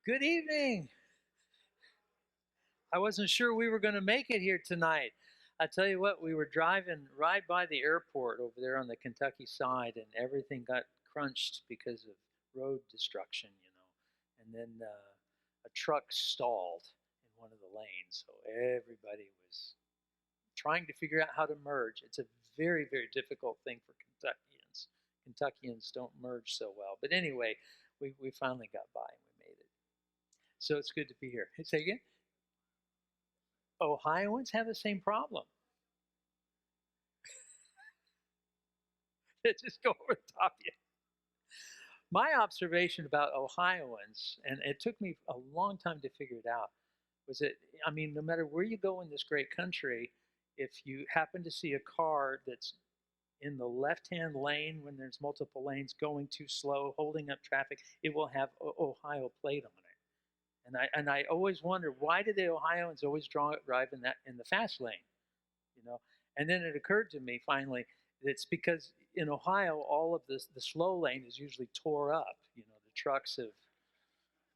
Good evening. I wasn't sure we were going to make it here tonight. I tell you what, we were driving right by the airport over there on the Kentucky side, and everything got crunched because of road destruction, And then a truck stalled in one of the lanes, so everybody was trying to figure out how to merge. It's a very, very difficult thing for Kentuckians. Kentuckians don't merge so well. But anyway, we finally got by and we made it. So it's good to be here. Say again? Ohioans have the same problem. They just go over the top of you. My observation about Ohioans, and it took me a long time to figure it out, was that, I mean, no matter where you go in this great country, if you happen to see a car that's in the left-hand lane when there's multiple lanes going too slow, holding up traffic, it will have Ohio plate on it. And I always wonder, why do the Ohioans always drive in the fast lane? you know. And then it occurred to me finally that it's because in Ohio all of the slow lane is usually tore up. The trucks have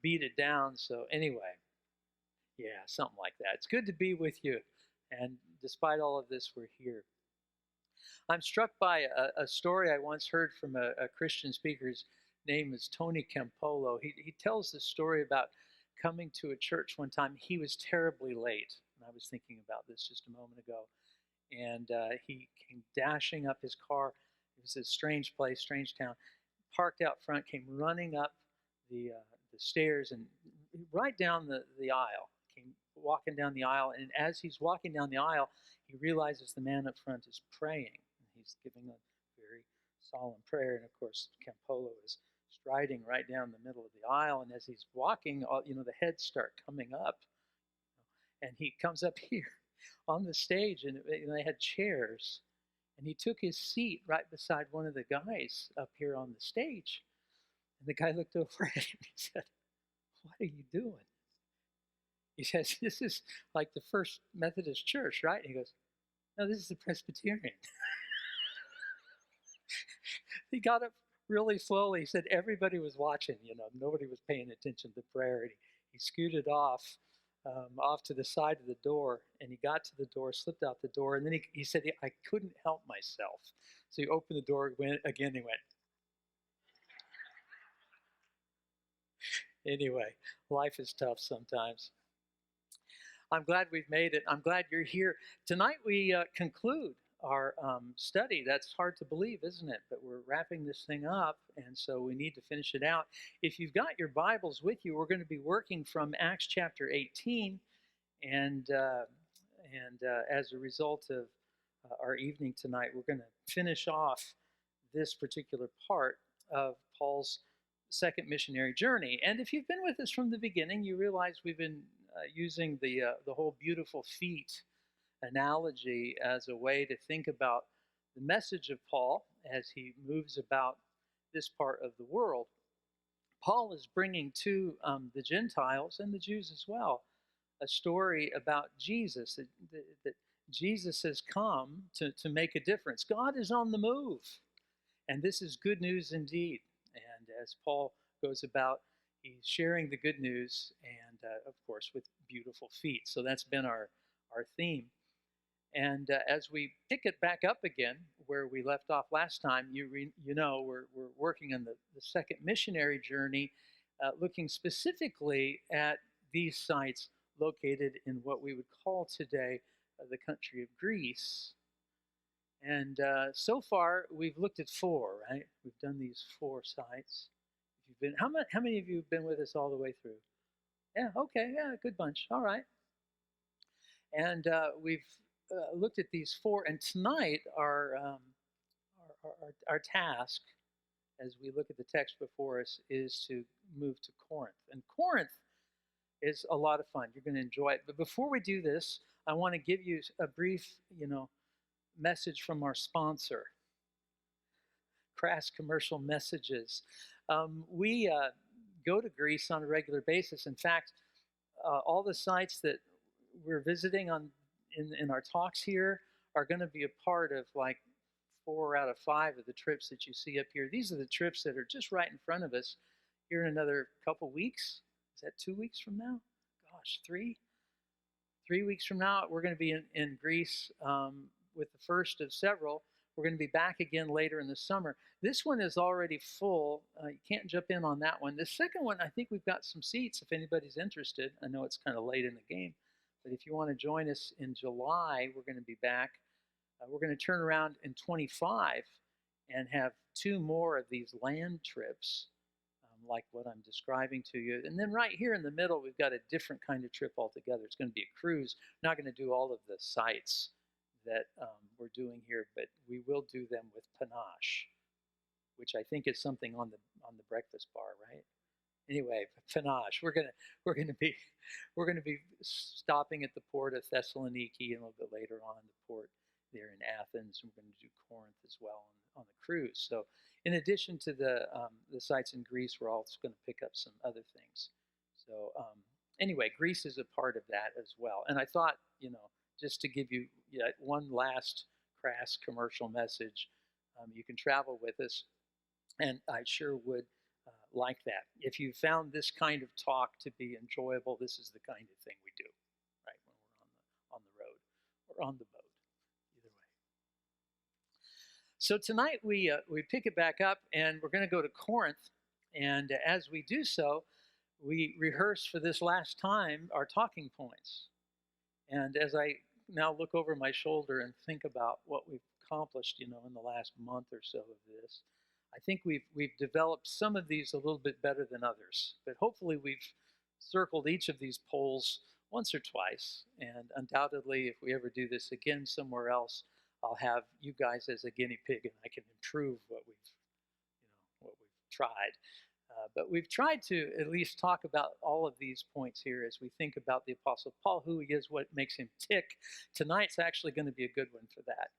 beat it down. So anyway, yeah, something like that. It's good to be with you, and despite all of this, we're here. I'm struck by a story I once heard from a Christian speaker. His name is Tony Campolo. He tells this story about coming to a church one time. He was terribly late, and I was thinking about this just a moment ago. And he came dashing up his car. It was a strange place, strange town. Parked out front, came running up the stairs and right down the aisle. Came walking down the aisle, and as he's walking down the aisle, he realizes the man up front is praying. And he's giving a very solemn prayer, and of course, Campolo is striding right down the middle of the aisle. And as he's walking, the heads start coming up, and he comes up here on the stage, and they had chairs, and he took his seat right beside one of the guys up here on the stage. And the guy looked over at him and he said, "What are you doing?" He says, "This is like the First Methodist Church, right?" And he goes, "No, this is the Presbyterian." He got up really slowly. He said everybody was watching, nobody was paying attention to prayer. And he scooted off to the side of the door, and he got to the door, slipped out the door, and then he said, "I couldn't help myself." So he opened the door again, he went. Anyway, life is tough sometimes. I'm glad we've made it. I'm glad you're here. Tonight we conclude our study. That's hard to believe, isn't it? But we're wrapping this thing up, and so we need to finish it out. If you've got your Bibles with you, we're going to be working from Acts chapter 18, and as a result of our evening tonight, we're going to finish off this particular part of Paul's second missionary journey. And if you've been with us from the beginning, you realize we've been using the whole beautiful feet analogy as a way to think about the message of Paul as he moves about this part of the world. Paul is bringing to the Gentiles and the Jews as well a story about Jesus, that Jesus has come to make a difference. God is on the move, and this is good news indeed. And as Paul goes about, he's sharing the good news, and of course with beautiful feet. So that's been our theme. And as we pick it back up again where we left off last time, we're working on the second missionary journey, looking specifically at these sites located in what we would call today the country of Greece. And so far, we've looked at 4, right? We've done these 4 sites. If you've been, how many of you have been with us all the way through? Yeah, okay, yeah, good bunch. All right. And we've looked at these 4, and tonight our task, as we look at the text before us, is to move to Corinth. And Corinth is a lot of fun. You're going to enjoy it. But before we do this, I want to give you a brief, message from our sponsor. Crass commercial messages. We go to Greece on a regular basis. In fact, all the sites that we're visiting in our talks here are going to be a part of like 4 out of 5 of the trips that you see up here. These are the trips that are just right in front of us here in another couple weeks. Is that 2 weeks from now? Gosh, 3 weeks from now, we're going to be in Greece with the first of several. We're going to be back again later in the summer. This one is already full. You can't jump in on that one. The second one, I think we've got some seats if anybody's interested. I know it's kind of late in the game, but if you want to join us in July, we're going to be back. We're going to turn around in 25 and have 2 more of these land trips, like what I'm describing to you. And then right here in the middle, we've got a different kind of trip altogether. It's going to be a cruise. We're not going to do all of the sites that we're doing here, but we will do them with panache, which I think is something on the breakfast bar, right? Anyway, panache. We're gonna be stopping at the port of Thessaloniki and a little bit later on the port there in Athens. We're going to do Corinth as well on the cruise. So in addition to the sites in Greece, we're also going to pick up some other things. So anyway, Greece is a part of that as well. And I thought, just to give you one last crass commercial message, you can travel with us, and I sure would like that. If you found this kind of talk to be enjoyable, this is the kind of thing we do, right, when we're on the road or on the boat, either way. So tonight we pick it back up, and we're going to go to Corinth, and as we do so, we rehearse for this last time our talking points. And as I now look over my shoulder and think about what we've accomplished, in the last month or so of this, I think we've developed some of these a little bit better than others. But hopefully we've circled each of these poles once or twice. And undoubtedly, if we ever do this again somewhere else, I'll have you guys as a guinea pig, and I can improve what we've tried. But we've tried to at least talk about all of these points here as we think about the Apostle Paul, who he is, what makes him tick. Tonight's actually going to be a good one for that.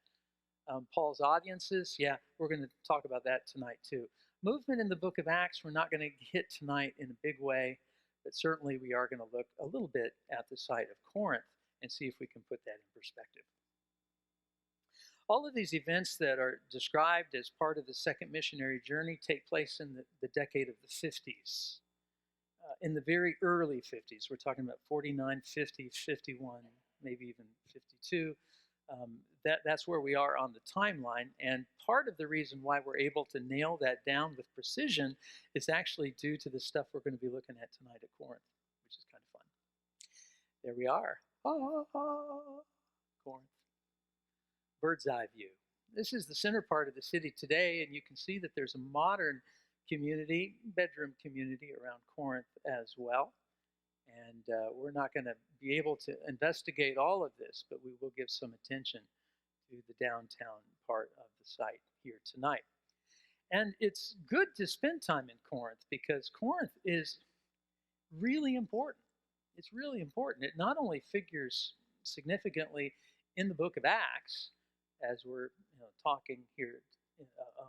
Paul's audiences, yeah, we're going to talk about that tonight too. Movement in the book of Acts, we're not going to hit tonight in a big way, but certainly we are going to look a little bit at the site of Corinth and see if we can put that in perspective. All of these events that are described as part of the second missionary journey take place in the decade of the 50s. In the very early 50s, we're talking about 49, 50, 51, maybe even 52. That's where we are on the timeline. And part of the reason why we're able to nail that down with precision is actually due to the stuff we're going to be looking at tonight at Corinth, which is kind of fun. There we are. Corinth. Bird's eye view. This is the center part of the city today, and you can see that there's a modern community, bedroom community around Corinth as well. And we're not going to be able to investigate all of this, but we will give some attention to the downtown part of the site here tonight. And it's good to spend time in Corinth because Corinth is really important. It's really important. It not only figures significantly in the book of Acts, as we're talking here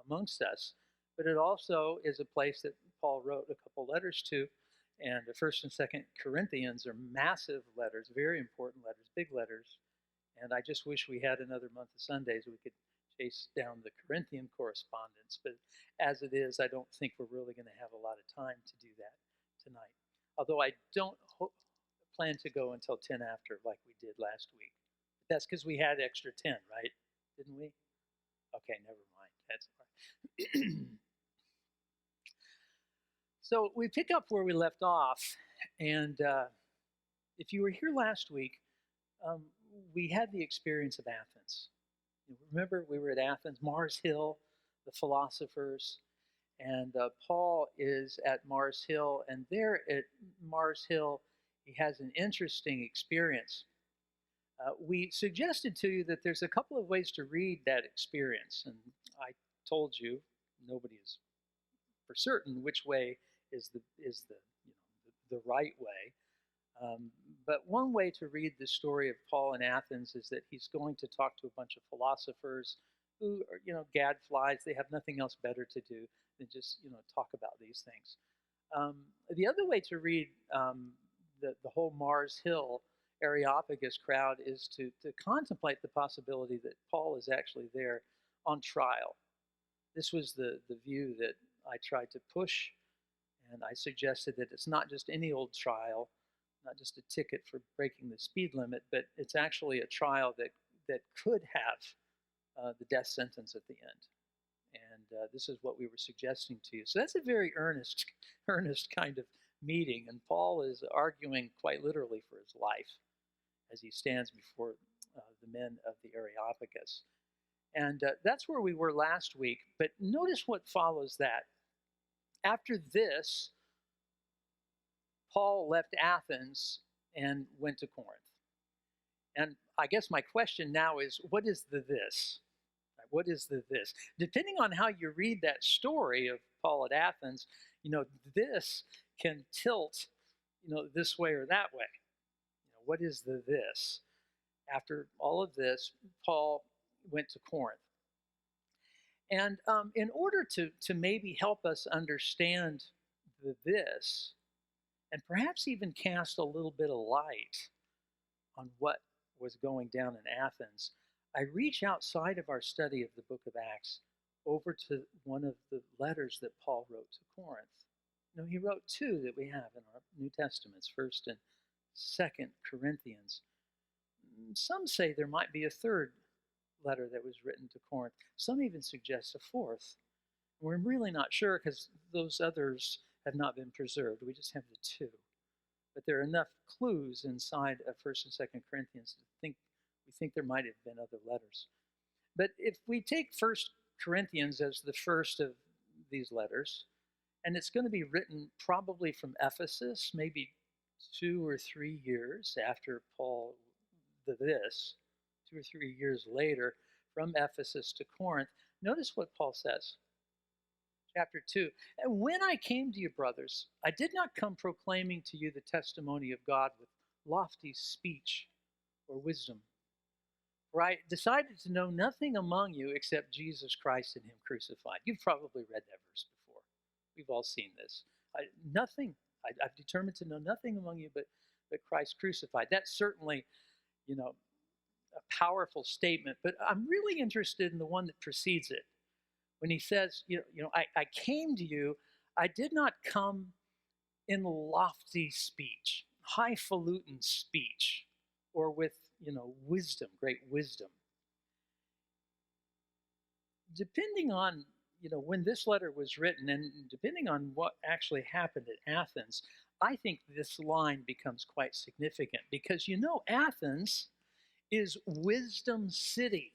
amongst us, but it also is a place that Paul wrote a couple letters to, and the 1st and 2nd Corinthians are massive letters, very important letters, big letters, and I just wish we had another month of Sundays we could chase down the Corinthian correspondence, but as it is, I don't think we're really going to have a lot of time to do that tonight, although I don't plan to go until 10 after like we did last week. But that's because we had extra 10, right? Didn't we? Okay, never mind. That's all right. So we pick up where we left off, and if you were here last week, we had the experience of Athens. Remember, we were at Athens, Mars Hill, the philosophers, and Paul is at Mars Hill, and there at Mars Hill, he has an interesting experience. We suggested to you that there's a couple of ways to read that experience, and I told you nobody is for certain which way is the right way. But one way to read the story of Paul in Athens is that he's going to talk to a bunch of philosophers who are, gadflies. They have nothing else better to do than just, talk about these things. The other way to read the whole Mars Hill Areopagus crowd is to contemplate the possibility that Paul is actually there on trial. This was the view that I tried to push And I suggested that it's not just any old trial, not just a ticket for breaking the speed limit, but it's actually a trial that could have the death sentence at the end. And this is what we were suggesting to you. So that's a very earnest, earnest kind of meeting. And Paul is arguing quite literally for his life as he stands before the men of the Areopagus. And that's where we were last week. But notice what follows that. After this, Paul left Athens and went to Corinth. And I guess my question now is, what is the this? What is the this? Depending on how you read that story of Paul at Athens, this can tilt, this way or that way. What is the this? After all of this, Paul went to Corinth. And in order to maybe help us understand the this, and perhaps even cast a little bit of light on what was going down in Athens, I reach outside of our study of the book of Acts over to one of the letters that Paul wrote to Corinth. He wrote two that we have in our New Testaments, 1st and 2nd Corinthians. Some say there might be a third letter that was written to Corinth. Some even suggest a fourth. We're really not sure because those others have not been preserved. We just have the two. But there are enough clues inside of 1st and 2nd Corinthians to think we think there might have been other letters. But if we take 1st Corinthians as the first of these letters, and it's going to be written probably from Ephesus, maybe 2 or 3 years after Paul this, 2 or 3 years later, from Ephesus to Corinth. Notice what Paul says. Chapter 2, and when I came to you, brothers, I did not come proclaiming to you the testimony of God with lofty speech or wisdom. For I decided to know nothing among you except Jesus Christ and him crucified. You've probably read that verse before. We've all seen this. I've determined to know nothing among you but Christ crucified. That's certainly, a powerful statement, but I'm really interested in the one that precedes it. When he says, I came to you, I did not come in lofty speech, highfalutin speech, or with, wisdom, great wisdom. Depending on, when this letter was written and depending on what actually happened at Athens, I think this line becomes quite significant because, Athens is Wisdom City,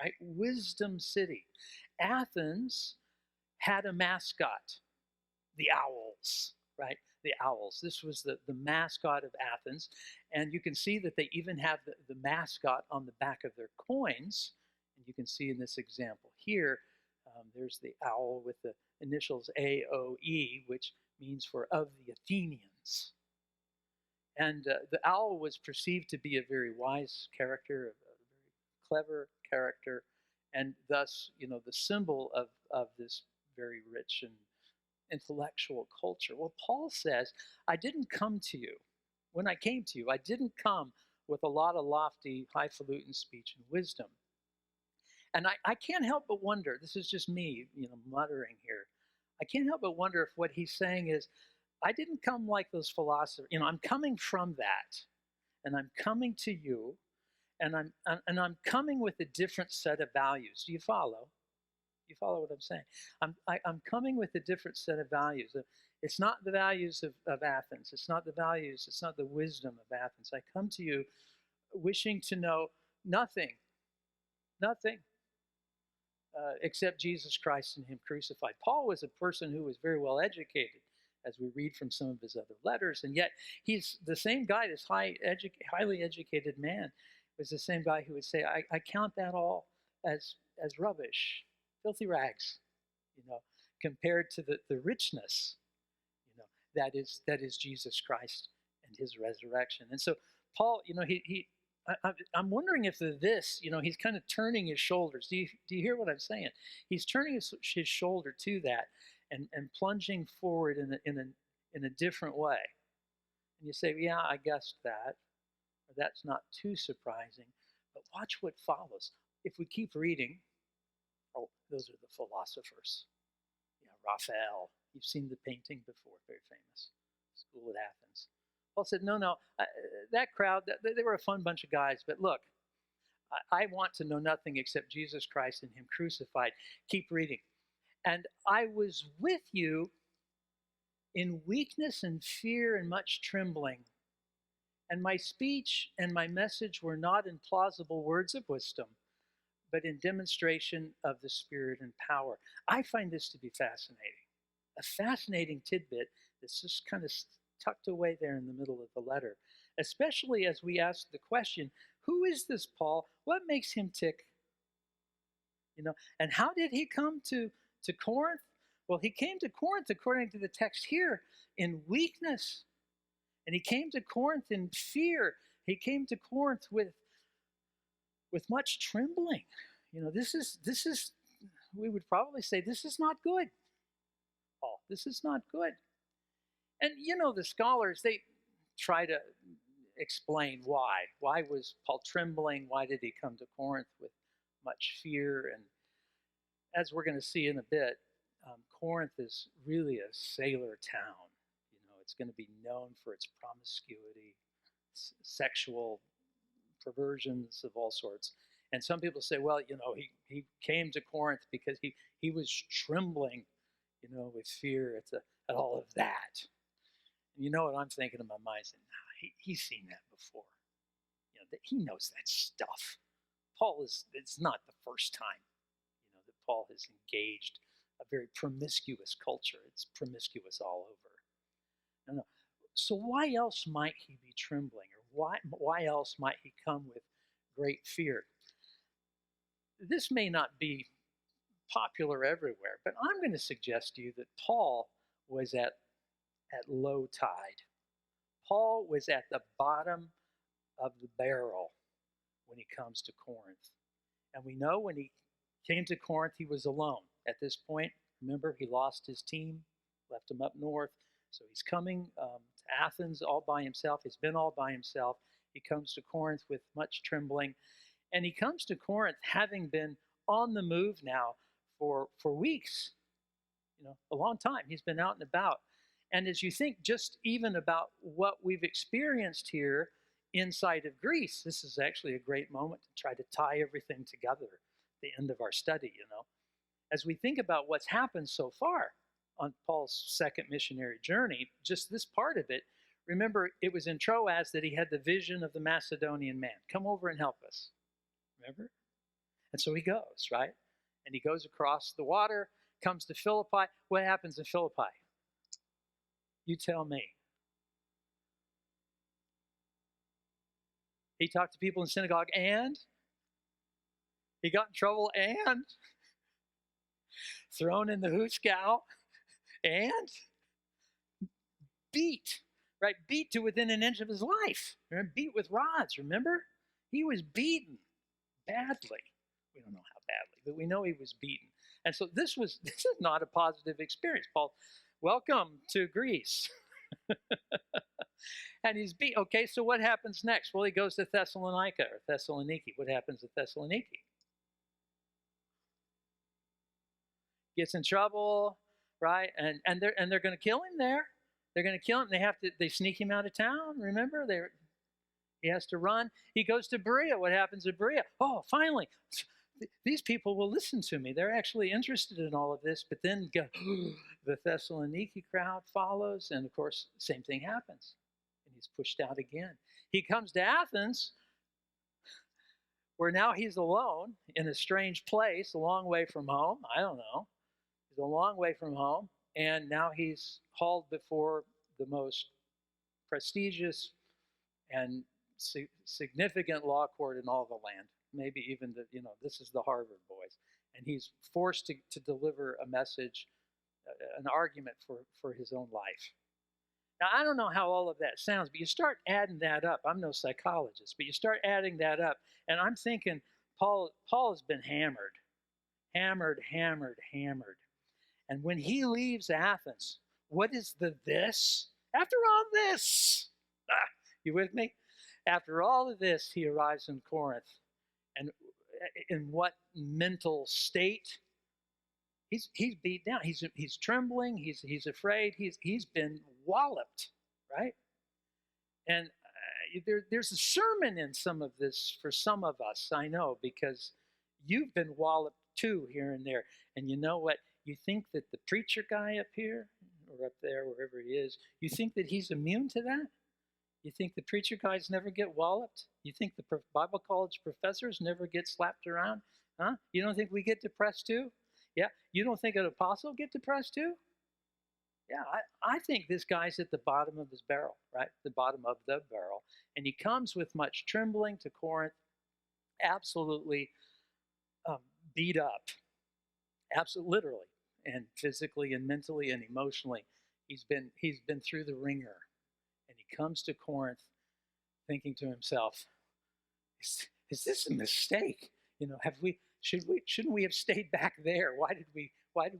right? Wisdom City. Athens had a mascot, the owls, right? The owls. This was the mascot of Athens. And you can see that they even have the mascot on the back of their coins. And you can see in this example here, there's the owl with the initials AOE, which means for of the Athenians. And the owl was perceived to be a very wise character, a very clever character, and thus, the symbol of this very rich and intellectual culture. Well, Paul says, I didn't come to you. When I came to you, I didn't come with a lot of lofty, highfalutin speech and wisdom. And I can't help but wonder, this is just me, muttering here. I can't help but wonder if what he's saying is, I didn't come like those philosophers. I'm coming from that, and I'm coming to you, and I'm coming with a different set of values. Do you follow? You follow what I'm saying? I'm coming with a different set of values. It's not the values of Athens. It's not the values. It's not the wisdom of Athens. I come to you wishing to know nothing except Jesus Christ and him crucified. Paul was a person who was very well educated, as we read from some of his other letters, and yet he's the same guy, this highly educated man, was the same guy who would say, I count that all as rubbish, filthy rags, compared to the richness, that is Jesus Christ and his resurrection. And so Paul, I'm wondering if he's kind of turning his shoulders. Do you hear what I'm saying? He's turning his shoulder to that and plunging forward in a different way. And you say, yeah, I guessed that. Or that's not too surprising. But watch what follows. If we keep reading, those are the philosophers. Raphael, You've seen the painting before, very famous, School at Athens. Paul said, no, that crowd, they were a fun bunch of guys, but look, I want to know nothing except Jesus Christ and him crucified. Keep reading. And I was with you in weakness and fear and much trembling. And my speech and my message were not in plausible words of wisdom, but in demonstration of the Spirit and power. I find this to be fascinating. A fascinating tidbit that's just kind of tucked away there in the middle of the letter, especially as we ask the question, who is this Paul? What makes him tick? And how did he come to Corinth? Well, he came to Corinth, according to the text here, in weakness. And he came to Corinth in fear. He came to Corinth with much trembling. This is, we would probably say, this is not good, Paul. This is not good. And the scholars, they try to explain why. Why was Paul trembling? Why did he come to Corinth with much fear? And as we're going to see in a bit, Corinth is really a sailor town. It's going to be known for its promiscuity, sexual perversions of all sorts. And some people say, well, he came to Corinth because he was trembling, with fear at all of that. And you know what I'm thinking in my mind? He's seen that before. He knows that stuff. It's not the first time, that Paul has engaged a very promiscuous culture. It's promiscuous all over. No. So why else might he be trembling? Or why else might he come with great fear? This may not be popular everywhere, but I'm going to suggest to you that Paul was at low tide. Paul was at the bottom of the barrel when he comes to Corinth. And we know when he came to Corinth, he was alone. At this point, remember, he lost his team, left him up north. So he's coming to Athens all by himself. He's been all by himself. He comes to Corinth with much trembling. And he comes to Corinth having been on the move now for weeks, a long time. He's been out and about. And as you think just even about what we've experienced here inside of Greece, this is actually a great moment to try to tie everything together at the end of our study, As we think about what's happened so far on Paul's second missionary journey, just this part of it, remember, it was in Troas that he had the vision of the Macedonian man. Come over and help us. Remember? And so he goes, right? And he goes across the water, comes to Philippi. What happens in Philippi? You tell me. He talked to people in synagogue, and he got in trouble, and thrown in the hoosegow, and beat, right? Beat to within an inch of his life. Beat with rods, remember? He was beaten badly. We don't know how badly, but we know he was beaten. And so this is not a positive experience. Paul, welcome to Greece. And he's beat. Okay, so what happens next? Well, he goes to Thessalonica or Thessaloniki. What happens at Thessaloniki? Gets in trouble, right? And they're going to kill him there. They're going to kill him. They sneak him out of town. Remember, he has to run. He goes to Berea. What happens at Berea? Oh, finally, these people will listen to me. They're actually interested in all of this. But then the Thessaloniki crowd follows, and of course, same thing happens. And he's pushed out again. He comes to Athens, where now he's alone in a strange place, a long way from home. I don't know. He's a long way from home, and now he's hauled before the most prestigious and significant law court in all the land. Maybe even this is the Harvard boys. And he's forced to deliver a message, an argument for his own life. Now, I don't know how all of that sounds, but you start adding that up. I'm no psychologist, but you start adding that up, and I'm thinking Paul has been hammered. And when he leaves Athens, what is this? After all this, you with me? After all of this, he arrives in Corinth. And in what mental state? he's beat down. He's trembling. He's afraid. He's been walloped, right? And there's a sermon in some of this for some of us, I know, because you've been walloped too here and there. And you know what? You think that the preacher guy up here or up there, wherever he is, you think that he's immune to that? You think the preacher guys never get walloped? You think the Bible college professors never get slapped around? Huh? You don't think we get depressed too? Yeah. You don't think an apostle get depressed too? Yeah, I think this guy's at the bottom of his barrel, right? The bottom of the barrel. And he comes with much trembling to Corinth, absolutely um, beat up, absolutely, literally, and physically and mentally and emotionally. He's been through the ringer. And he comes to Corinth thinking to himself, is this a mistake? You know, shouldn't we have stayed back there? Why did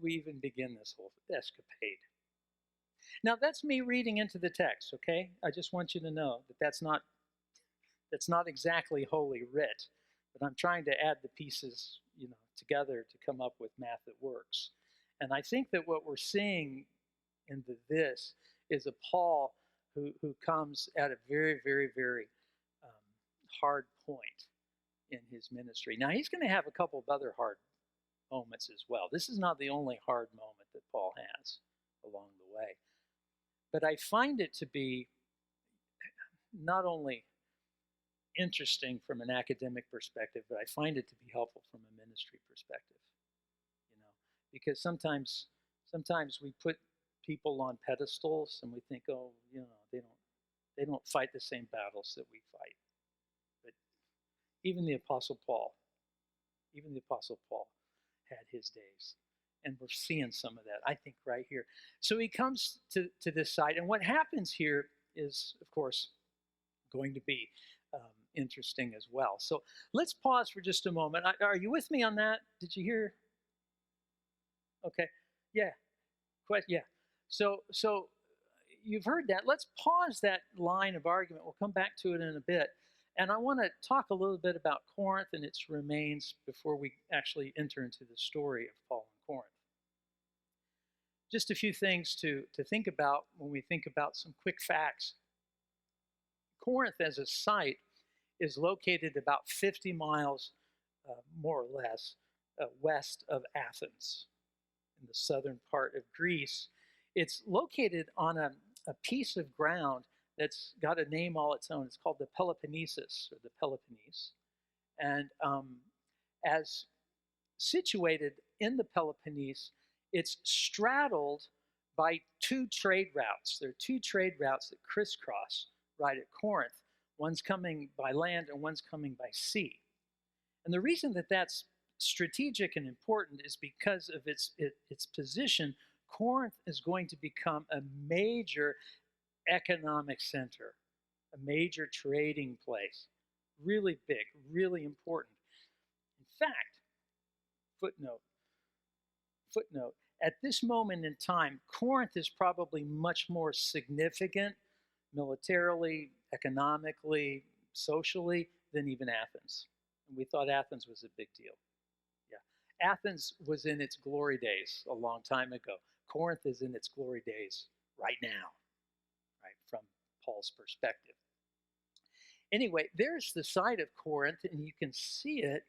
we even begin this whole escapade? Now that's me reading into the text, okay? I just want you to know that that's not exactly holy writ, but I'm trying to add the pieces, together to come up with math that works. And I think that what we're seeing in this is a Paul who comes at a very, very, very hard point in his ministry. Now he's going to have a couple of other hard moments as well. This is not the only hard moment that Paul has along the way. But I find it to be not only interesting from an academic perspective, but I find it to be helpful from a ministry perspective. Because sometimes we put people on pedestals and we think, oh, they don't fight the same battles that we fight. But even the Apostle Paul had his days. And we're seeing some of that, I think, right here. So he comes to this side. And what happens here is, of course, going to be interesting as well. So let's pause for just a moment. Are you with me on that? Did you hear? Okay. Yeah. Yeah. So you've heard that. Let's pause that line of argument. We'll come back to it in a bit. And I want to talk a little bit about Corinth and its remains before we actually enter into the story of Paul and Corinth. Just a few things to think about when we think about some quick facts. Corinth as a site is located about 50 miles, more or less, west of Athens in the southern part of Greece. It's located on a piece of ground that's got a name all its own. It's called the Peloponnesus, or the Peloponnese. And as situated in the Peloponnese, it's straddled by two trade routes. There are two trade routes that crisscross right at Corinth. One's coming by land and one's coming by sea. And the reason that that's strategic and important is because of its position. Corinth is going to become a major economic center, a major trading place. Really big, really important. In fact, footnote, at this moment in time, Corinth is probably much more significant militarily, economically, socially than even Athens. And we thought Athens was a big deal. Yeah. Athens was in its glory days a long time ago. Corinth is in its glory days right now, right, from Paul's perspective. Anyway, there's the site of Corinth, and you can see it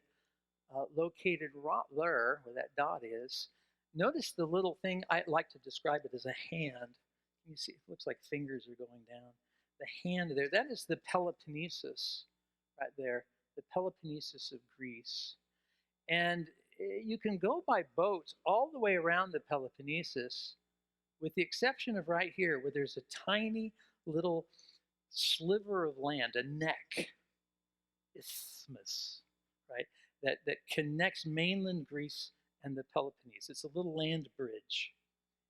located right there where that dot is. Notice the little thing, I like to describe it as a hand. You see, it looks like fingers are going down. The hand there, that is the Peloponnesus right there, the Peloponnesus of Greece. And you can go by boat all the way around the Peloponnesus, with the exception of right here, where there's a tiny little sliver of land, a neck, isthmus, right, that connects mainland Greece and the Peloponnese. It's a little land bridge.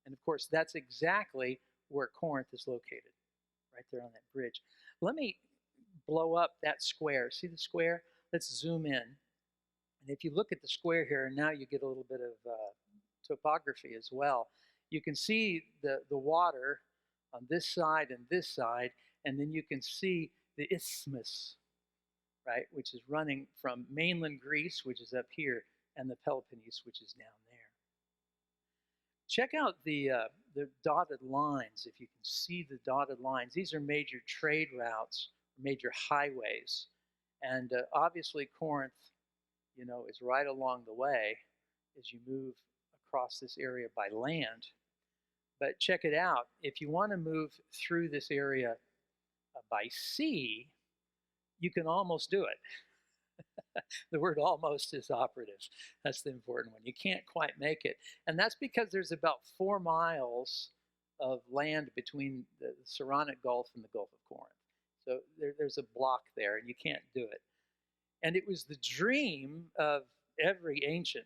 And of course, that's exactly where Corinth is located, right there on that bridge. Let me blow up that square. See the square? Let's zoom in. And if you look at the square here, now you get a little bit of topography as well. You can see the water on this side, and then you can see the isthmus, right, which is running from mainland Greece, which is up here, and the Peloponnese, which is down there. Check out the dotted lines, if you can see the dotted lines. These are major trade routes, major highways. And obviously, Corinth, is right along the way as you move across this area by land. But check it out. If you want to move through this area by sea, you can almost do it. The word almost is operative. That's the important one. You can't quite make it. And that's because there's about 4 miles of land between the Saronic Gulf and the Gulf of Corinth. So there's a block there, and you can't do it. And it was the dream of every ancient,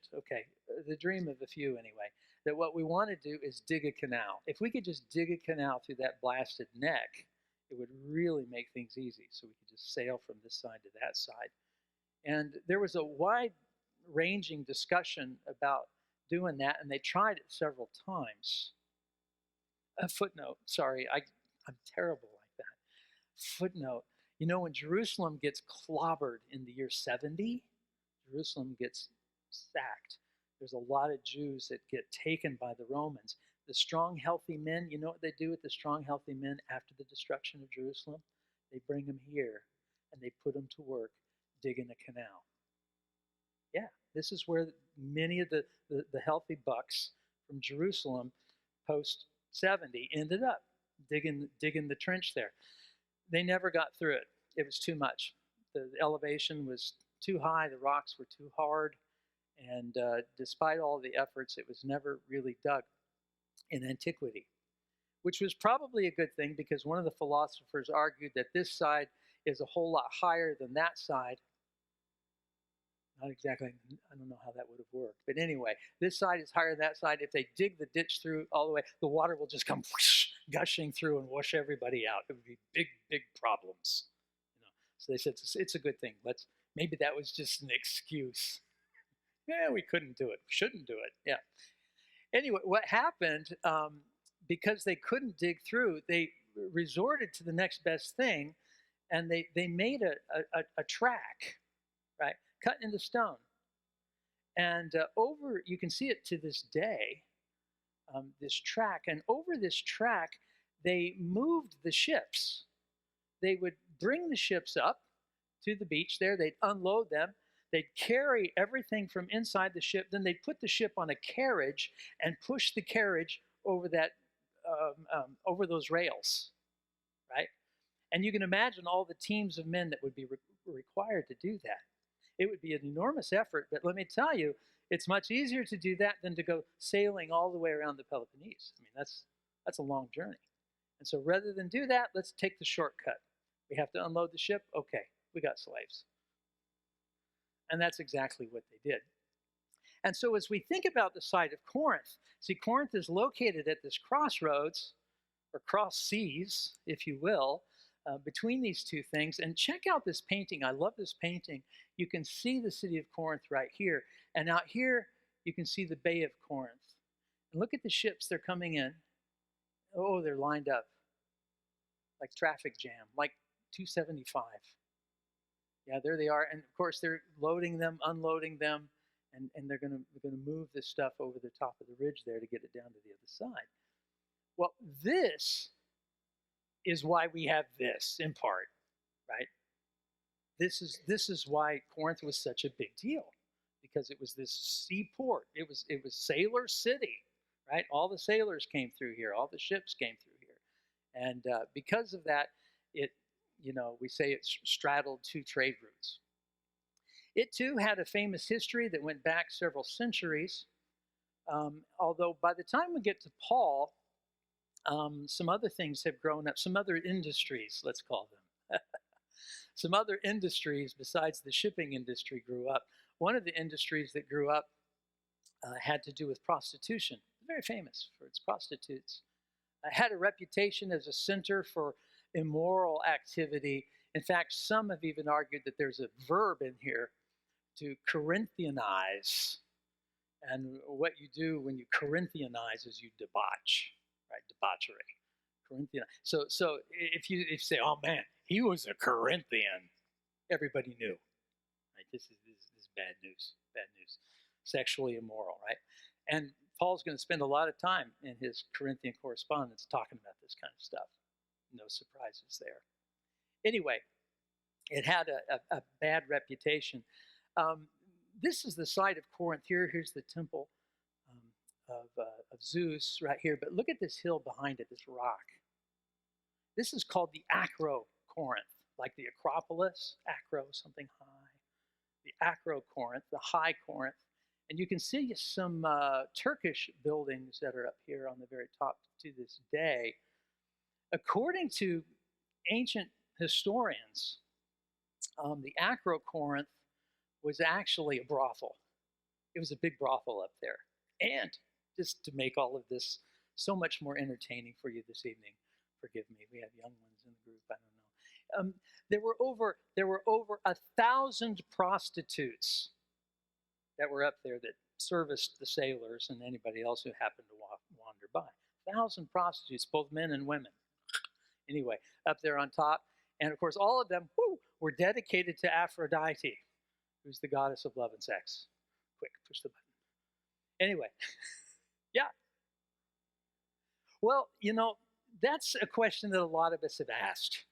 the dream of a few anyway, that what we want to do is dig a canal. If we could just dig a canal through that blasted neck, it would really make things easy. So we could just sail from this side to that side. And there was a wide-ranging discussion about doing that, and they tried it several times. A footnote, sorry, I'm terrible like that. Footnote, when Jerusalem gets clobbered in the year 70, Jerusalem gets sacked. There's a lot of Jews that get taken by the Romans. The strong, healthy men, you know what they do with the strong, healthy men after the destruction of Jerusalem? They bring them here, and they put them to work digging a canal. Yeah, this is where many of the healthy bucks from Jerusalem post 70 ended up digging the trench there. They never got through it. It was too much. The elevation was too high. The rocks were too hard. And despite all the efforts, it was never really dug in antiquity, which was probably a good thing because one of the philosophers argued that this side is a whole lot higher than that side. Not exactly, I don't know how that would have worked. But anyway, this side is higher than that side. If they dig the ditch through all the way, the water will just come whoosh, gushing through and wash everybody out. It would be big, big problems. So they said, it's a good thing. Maybe that was just an excuse. Yeah, we couldn't do it. We shouldn't do it. Yeah. Anyway, what happened, because they couldn't dig through, they resorted to the next best thing, and they made a track, right, cut into stone. And you can see it to this day, this track. And over this track, they moved the ships. They would bring the ships up to the beach there. They'd unload them. They'd carry everything from inside the ship. Then they'd put the ship on a carriage and push the carriage over over those rails, right? And you can imagine all the teams of men that would be required to do that. It would be an enormous effort, but let me tell you, it's much easier to do that than to go sailing all the way around the Peloponnese. I mean, that's a long journey. And so rather than do that, let's take the shortcut. We have to unload the ship. Okay, we got slaves. And that's exactly what they did. And so as we think about the site of Corinth, see, Corinth is located at this crossroads, or cross seas, if you will, between these two things. And check out this painting. I love this painting. You can see the city of Corinth right here. And out here, you can see the Bay of Corinth. And look at the ships. They're coming in. Oh, they're lined up like traffic jam, like 275. Yeah, there they are. And of course, they're loading them, unloading them, and they're going to move this stuff over the top of the ridge there to get it down to the other side. Well, this is why we have this in part, right? This is why Corinth was such a big deal, because it was this seaport. It was sailor city, right? All the sailors came through here. All the ships came through here, and because of that, we say it straddled two trade routes. It too had a famous history that went back several centuries. Although by the time we get to Paul, some other things have grown up, some other industries, let's call them. Some other industries besides the shipping industry grew up. One of the industries that grew up had to do with prostitution. Very famous for its prostitutes. It had a reputation as a center for immoral activity. In fact, some have even argued that there's a verb in here, to Corinthianize. And what you do when you Corinthianize is you debauch, right? Debauchery. Corinthian. So if you say, oh man, he was a Corinthian, everybody knew. Right? This is bad news. Bad news. Sexually immoral, right? And Paul's going to spend a lot of time in his Corinthian correspondence talking about this kind of stuff. No surprises there. Anyway, it had a bad reputation. This is the site of Corinth. Here's the temple of Zeus right here. But look at this hill behind it, this rock. This is called the Acro Corinth, like the Acropolis, Acro, something high. The Acro Corinth, the High Corinth. And you can see some Turkish buildings that are up here on the very top to this day. According to ancient historians, the Acro Corinth was actually a brothel. It was a big brothel up there. And just to make all of this so much more entertaining for you this evening, forgive me, we have young ones in the group, I don't know. There were over 1,000 prostitutes that were up there that serviced the sailors and anybody else who happened to wander by. 1,000 prostitutes, both men and women. Anyway, up there on top. And of course, all of them were dedicated to Aphrodite, who's the goddess of love and sex. Quick, push the button. Anyway, yeah. Well, you know, that's a question that a lot of us have asked.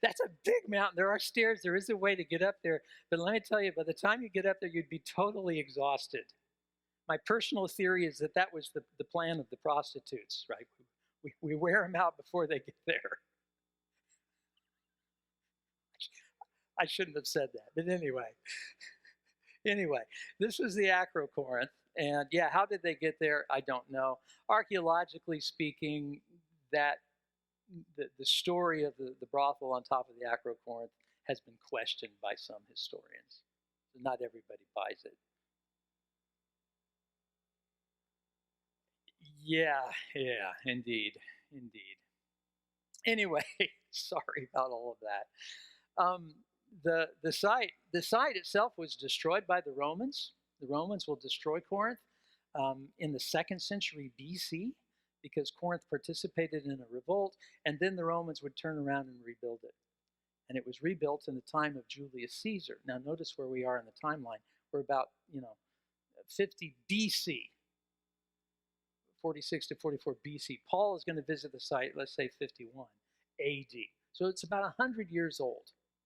That's a big mountain. There are stairs. There is a way to get up there. But let me tell you, by the time you get up there, you'd be totally exhausted. My personal theory is that that was the plan of the prostitutes, right? We wear them out before they get there. I shouldn't have said that. But anyway, this was the Acro Corinth. And yeah, how did they get there? I don't know. Archaeologically speaking, that the story of the brothel on top of the Acro Corinth has been questioned by some historians. So not everybody buys it. Yeah, indeed. Anyway, sorry about all of that. The site itself was destroyed by the Romans. The Romans will destroy Corinth in the 2nd century BC because Corinth participated in a revolt, and then the Romans would turn around and rebuild it. And it was rebuilt in the time of Julius Caesar. Now notice where we are in the timeline. We're about 50 BC. 46 to 44 BC. Paul is going to visit the site, let's say 51 AD. So it's about 100 years old,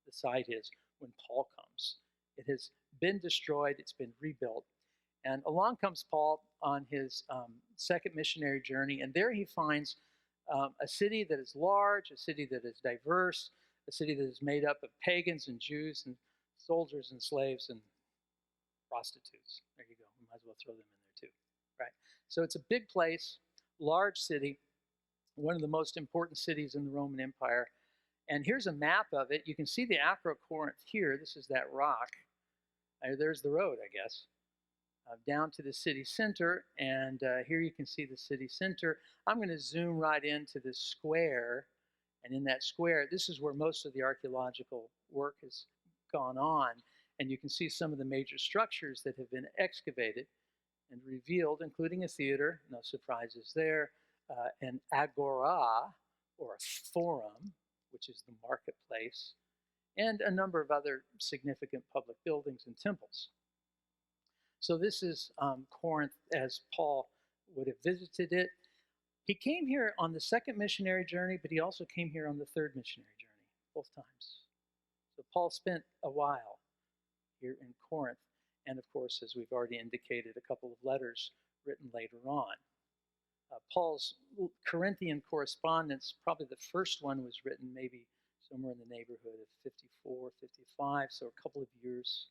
the site is, when Paul comes. It has been destroyed, it's been rebuilt. And along comes Paul on his second missionary journey, and there he finds a city that is large, a city that is diverse, a city that is made up of pagans and Jews and soldiers and slaves and prostitutes. There you go. We might as well throw them in there too, right? So it's a big place, large city, one of the most important cities in the Roman Empire. And here's a map of it. You can see the Acro Corinth here. This is that rock. There's the road, I guess, down to the city center. And here you can see the city center. I'm going to zoom right into this square. And in that square, this is where most of the archaeological work has gone on. And you can see some of the major structures that have been excavated and revealed, including a theater, no surprises there, an agora, or a forum, which is the marketplace, and a number of other significant public buildings and temples. So this is Corinth as Paul would have visited it. He came here on the second missionary journey, but he also came here on the third missionary journey, both times. So Paul spent a while here in Corinth. And of course, as we've already indicated, a couple of letters written later on. Paul's Corinthian correspondence, probably the first one was written maybe somewhere in the neighborhood of 54, 55, so a couple of years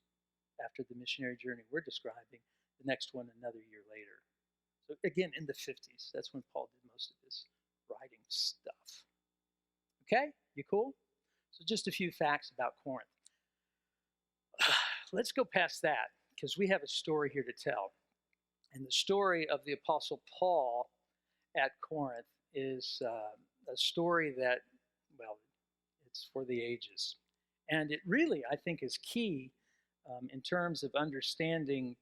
after the missionary journey we're describing. The next one another year later. So again, in the 50s, that's when Paul did most of his writing stuff. Okay, you cool? So just a few facts about Corinth. Let's go past that, because we have a story here to tell. And the story of the Apostle Paul at Corinth is a story that, well, it's for the ages. And it really, I think, is key in terms of understanding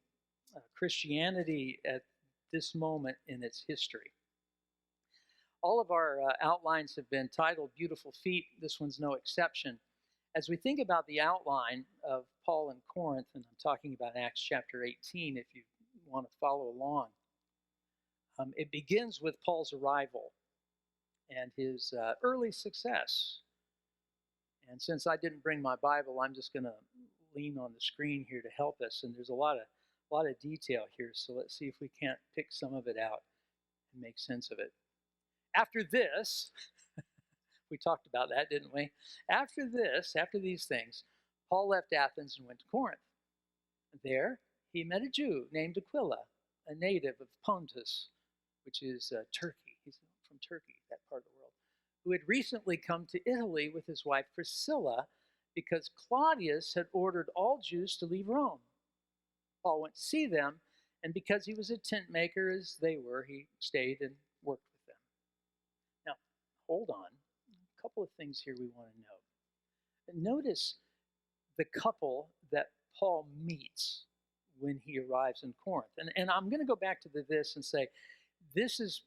Christianity at this moment in its history. All of our outlines have been titled Beautiful Feet. This one's no exception. As we think about the outline of Paul in Corinth, and I'm talking about Acts chapter 18 if you want to follow along. It begins with Paul's arrival and his early success. And since I didn't bring my Bible, I'm just going to lean on the screen here to help us. And there's a lot of detail here, so let's see if we can't pick some of it out and make sense of it. After this, we talked about that, didn't we? After these things, Paul left Athens and went to Corinth. There, he met a Jew named Aquila, a native of Pontus, which is Turkey. He's from Turkey, that part of the world, who had recently come to Italy with his wife Priscilla because Claudius had ordered all Jews to leave Rome. Paul went to see them, and because he was a tent maker as they were, he stayed and worked with them. Now, hold on. A couple of things here we want to know. Notice the couple that Paul meets when he arrives in Corinth. And I'm going to go back to this and say, this is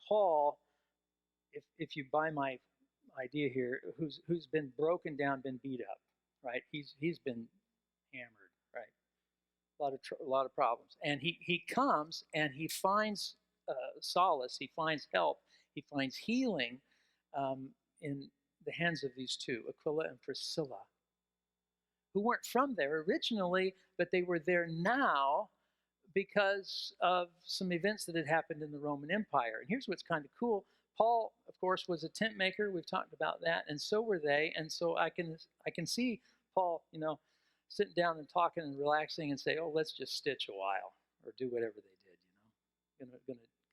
Paul, if you buy my idea here, who's been broken down, been beat up, right? He's been hammered, right? A lot of problems. And he comes and he finds solace, he finds help, he finds healing in the hands of these two, Aquila and Priscilla, who weren't from there originally, but they were there now because of some events that had happened in the Roman Empire. And here's what's kind of cool. Paul, of course, was a tent maker. We've talked about that, and so were they. And so I can see Paul, sitting down and talking and relaxing and say, "Oh, let's just stitch a while," or do whatever they did.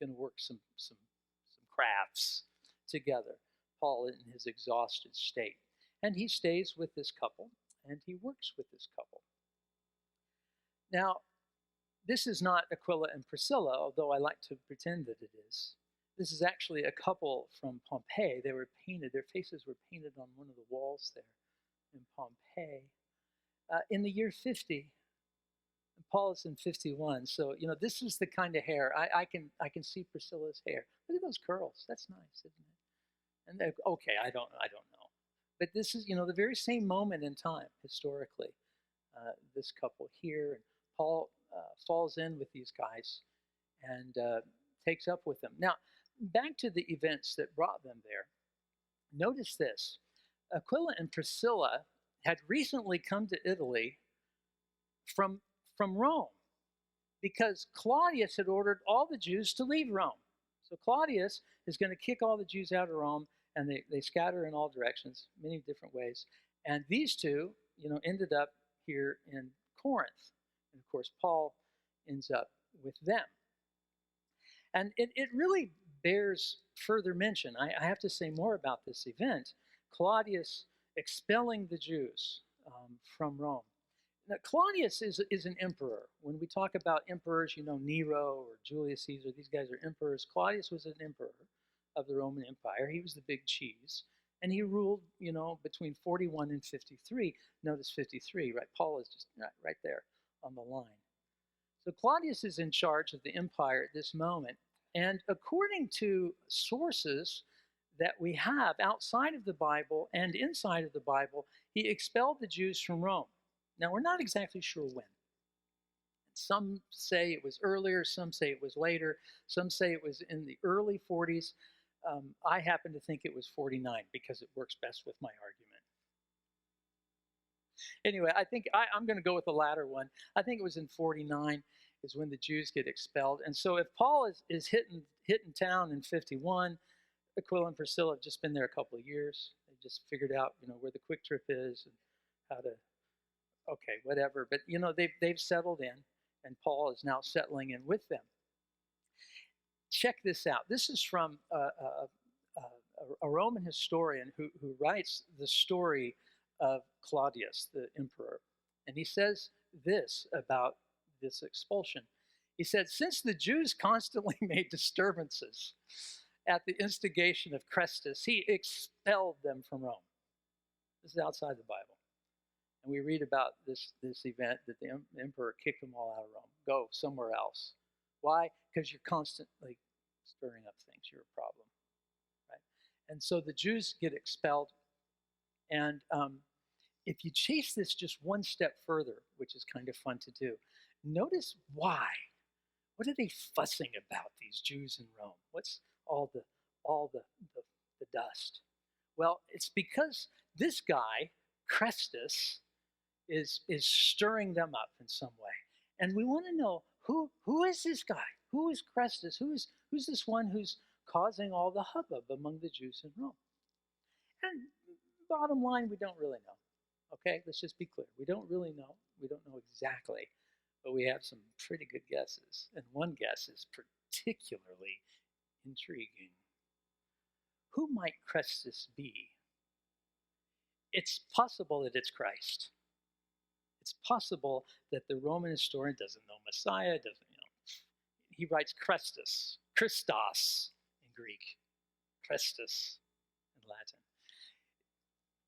Gonna work some crafts together. Paul in his exhausted state, and he stays with this couple, and he works with this couple. Now, this is not Aquila and Priscilla, although I like to pretend that it is. This is actually a couple from Pompeii. They were painted, their faces were painted on one of the walls there in Pompeii in the year 50. And Paul is in 51. So, this is the kind of hair. I can see Priscilla's hair. Look at those curls. That's nice, isn't it? And okay, I don't know. But this is, the very same moment in time, historically. This couple here. And Paul falls in with these guys and takes up with them. Now, back to the events that brought them there. Notice this. Aquila and Priscilla had recently come to Italy from Rome because Claudius had ordered all the Jews to leave Rome. So Claudius is going to kick all the Jews out of Rome, and they scatter in all directions, many different ways. And these two, ended up here in Corinth. And of course, Paul ends up with them. And it really bears further mention. I have to say more about this event. Claudius expelling the Jews from Rome. Now, Claudius is an emperor. When we talk about emperors, Nero or Julius Caesar, these guys are emperors. Claudius was an emperor of the Roman Empire. He was the big cheese. And he ruled, between 41 and 53. Notice 53, right? Paul is just right there on the line. So Claudius is in charge of the empire at this moment. And according to sources that we have outside of the Bible and inside of the Bible, he expelled the Jews from Rome. Now, we're not exactly sure when. Some say it was earlier, some say it was later, some say it was in the early 40s. I happen to think it was 49 because it works best with my argument. Anyway, I think I'm going to go with the latter one. I think it was in 49 is when the Jews get expelled. And so if Paul is hitting town in 51, Aquila and Priscilla have just been there a couple of years. They just figured out, where the quick trip is and how to, okay, whatever. But, they've settled in, and Paul is now settling in with them. Check this out. This is from a Roman historian who writes the story of Claudius, the emperor. And he says this about this expulsion. He said, since the Jews constantly made disturbances at the instigation of Chrestus, he expelled them from Rome. This is outside the Bible. And we read about this event that the emperor kicked them all out of Rome. Go somewhere else. Why? Because you're constantly stirring up things. You're a problem. Right? And so the Jews get expelled. And if you chase this just one step further, which is kind of fun to do, notice why. What are they fussing about, these Jews in Rome? What's all the dust? Well, it's because this guy, Crestus, is stirring them up in some way. And we want to know who is this guy? Who is Crestus? Who's this one who's causing all the hubbub among the Jews in Rome? And bottom line, we don't really know. Okay, let's just be clear. We don't really know. We don't know exactly, but we have some pretty good guesses. And one guess is particularly intriguing. Who might Crestus be? It's possible that it's Christ. It's possible that the Roman historian doesn't know Messiah, he writes Crestus, Christos in Greek, Crestus in Latin.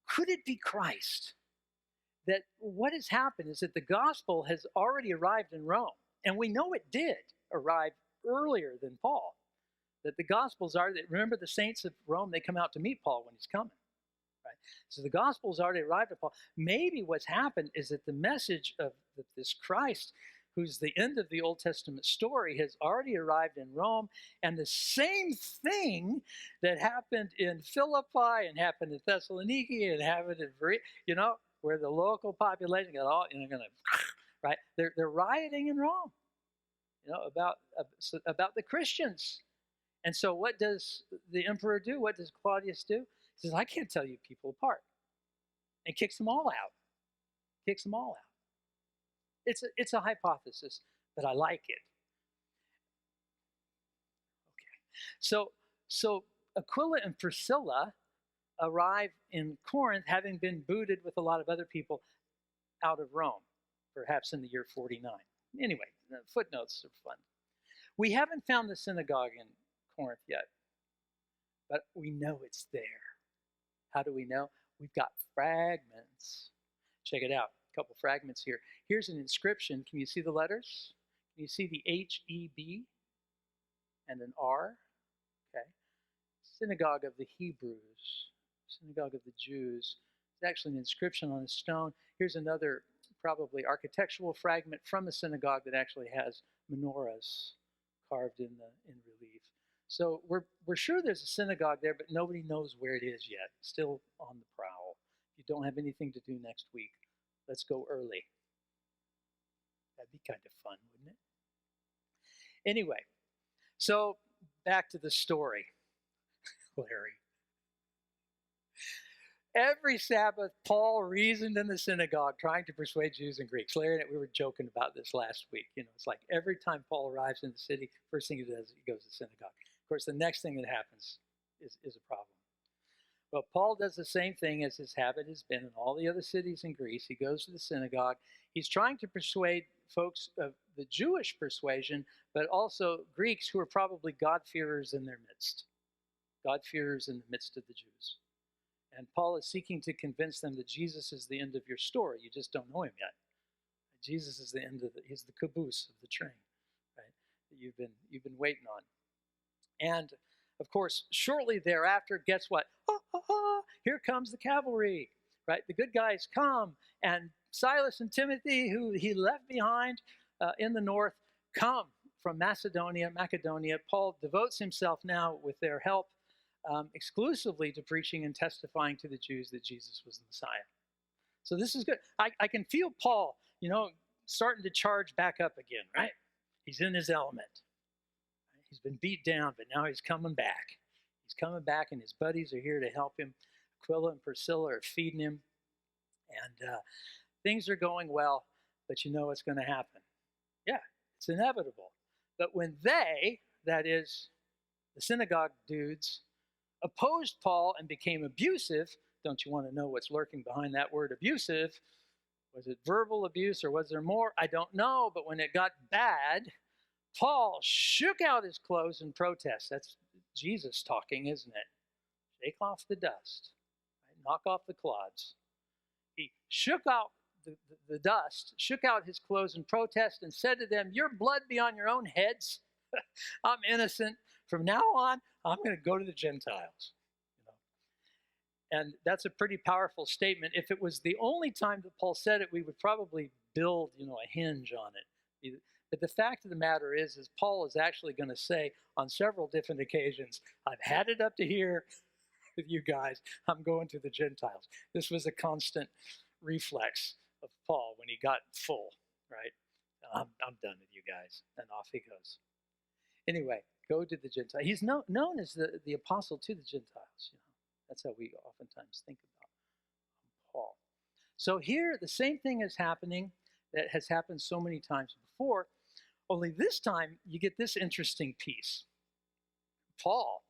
Could it be Christ? That what has happened is that the gospel has already arrived in Rome, and we know it did arrive earlier than Paul. That the gospels are, remember the saints of Rome, they come out to meet Paul when he's coming. Right? So the gospel's already arrived at Paul. Maybe what's happened is that the message of this Christ, who's the end of the Old Testament story, has already arrived in Rome, and the same thing that happened in Philippi and happened in Thessaloniki and happened in where the local population got all right. They're rioting in Rome, about the Christians. And so what does the emperor do? What does Claudius do? He says, I can't tell you people apart. And kicks them all out. It's a hypothesis, but I like it. Okay. So Aquila and Priscilla arrive in Corinth, having been booted with a lot of other people out of Rome, perhaps in the year 49. Anyway, the footnotes are fun. We haven't found the synagogue in Corinth yet, but we know it's there. How do we know? We've got fragments. Check it out, a couple fragments here. Here's an inscription. Can you see the letters? Can you see the H-E-B and an R? Okay. Synagogue of the Hebrews, Synagogue of the Jews. It's actually an inscription on a stone. Here's another probably architectural fragment from a synagogue that actually has menorahs carved in relief. So we're sure there's a synagogue there, but nobody knows where it is yet. Still on the prowl. If you don't have anything to do next week, let's go early. That'd be kind of fun, wouldn't it? Anyway, so back to the story. Larry. Every Sabbath, Paul reasoned in the synagogue trying to persuade Jews and Greeks. Larry and we were joking about this last week. It's like every time Paul arrives in the city, first thing he does, he goes to the synagogue. Of course, the next thing that happens is a problem. But Paul does the same thing as his habit has been in all the other cities in Greece. He goes to the synagogue. He's trying to persuade folks of the Jewish persuasion, but also Greeks who are probably God-fearers in their midst. God-fearers in the midst of the Jews. And Paul is seeking to convince them that Jesus is the end of your story. You just don't know him yet. Jesus is the end of he's the caboose of the train, right? That you've been waiting on. And of course, shortly thereafter, guess what? Here comes the cavalry, right? The good guys come, and Silas and Timothy, who he left behind in the north, come from Macedonia. Paul devotes himself now, with their help, exclusively to preaching and testifying to the Jews that Jesus was the Messiah. So this is good. I can feel Paul, starting to charge back up again, right? He's in his element. He's been beat down, but now he's coming back. He's coming back, and his buddies are here to help him. Aquila and Priscilla are feeding him. And things are going well, but you know what's going to happen. Yeah, it's inevitable. But when they, that is, the synagogue dudes, opposed Paul and became abusive, don't you want to know what's lurking behind that word abusive? Was it verbal abuse or was there more? I don't know, but when it got bad, Paul shook out his clothes in protest. That's Jesus talking, isn't it? Shake off the dust, right? Knock off the clods. He shook out the dust, shook out his clothes in protest and said to them, your blood be on your own heads. I'm innocent. From now on, I'm going to go to the Gentiles. And that's a pretty powerful statement. If it was the only time that Paul said it, we would probably build, a hinge on it. But the fact of the matter is Paul is actually going to say on several different occasions, I've had it up to here with you guys. I'm going to the Gentiles. This was a constant reflex of Paul when he got full, right? I'm done with you guys. And off he goes. Anyway, go to the Gentiles. He's known as the apostle to the Gentiles. You know, that's how we oftentimes think about Paul. So here, the same thing is happening that has happened so many times before, only this time you get this interesting piece. Paul,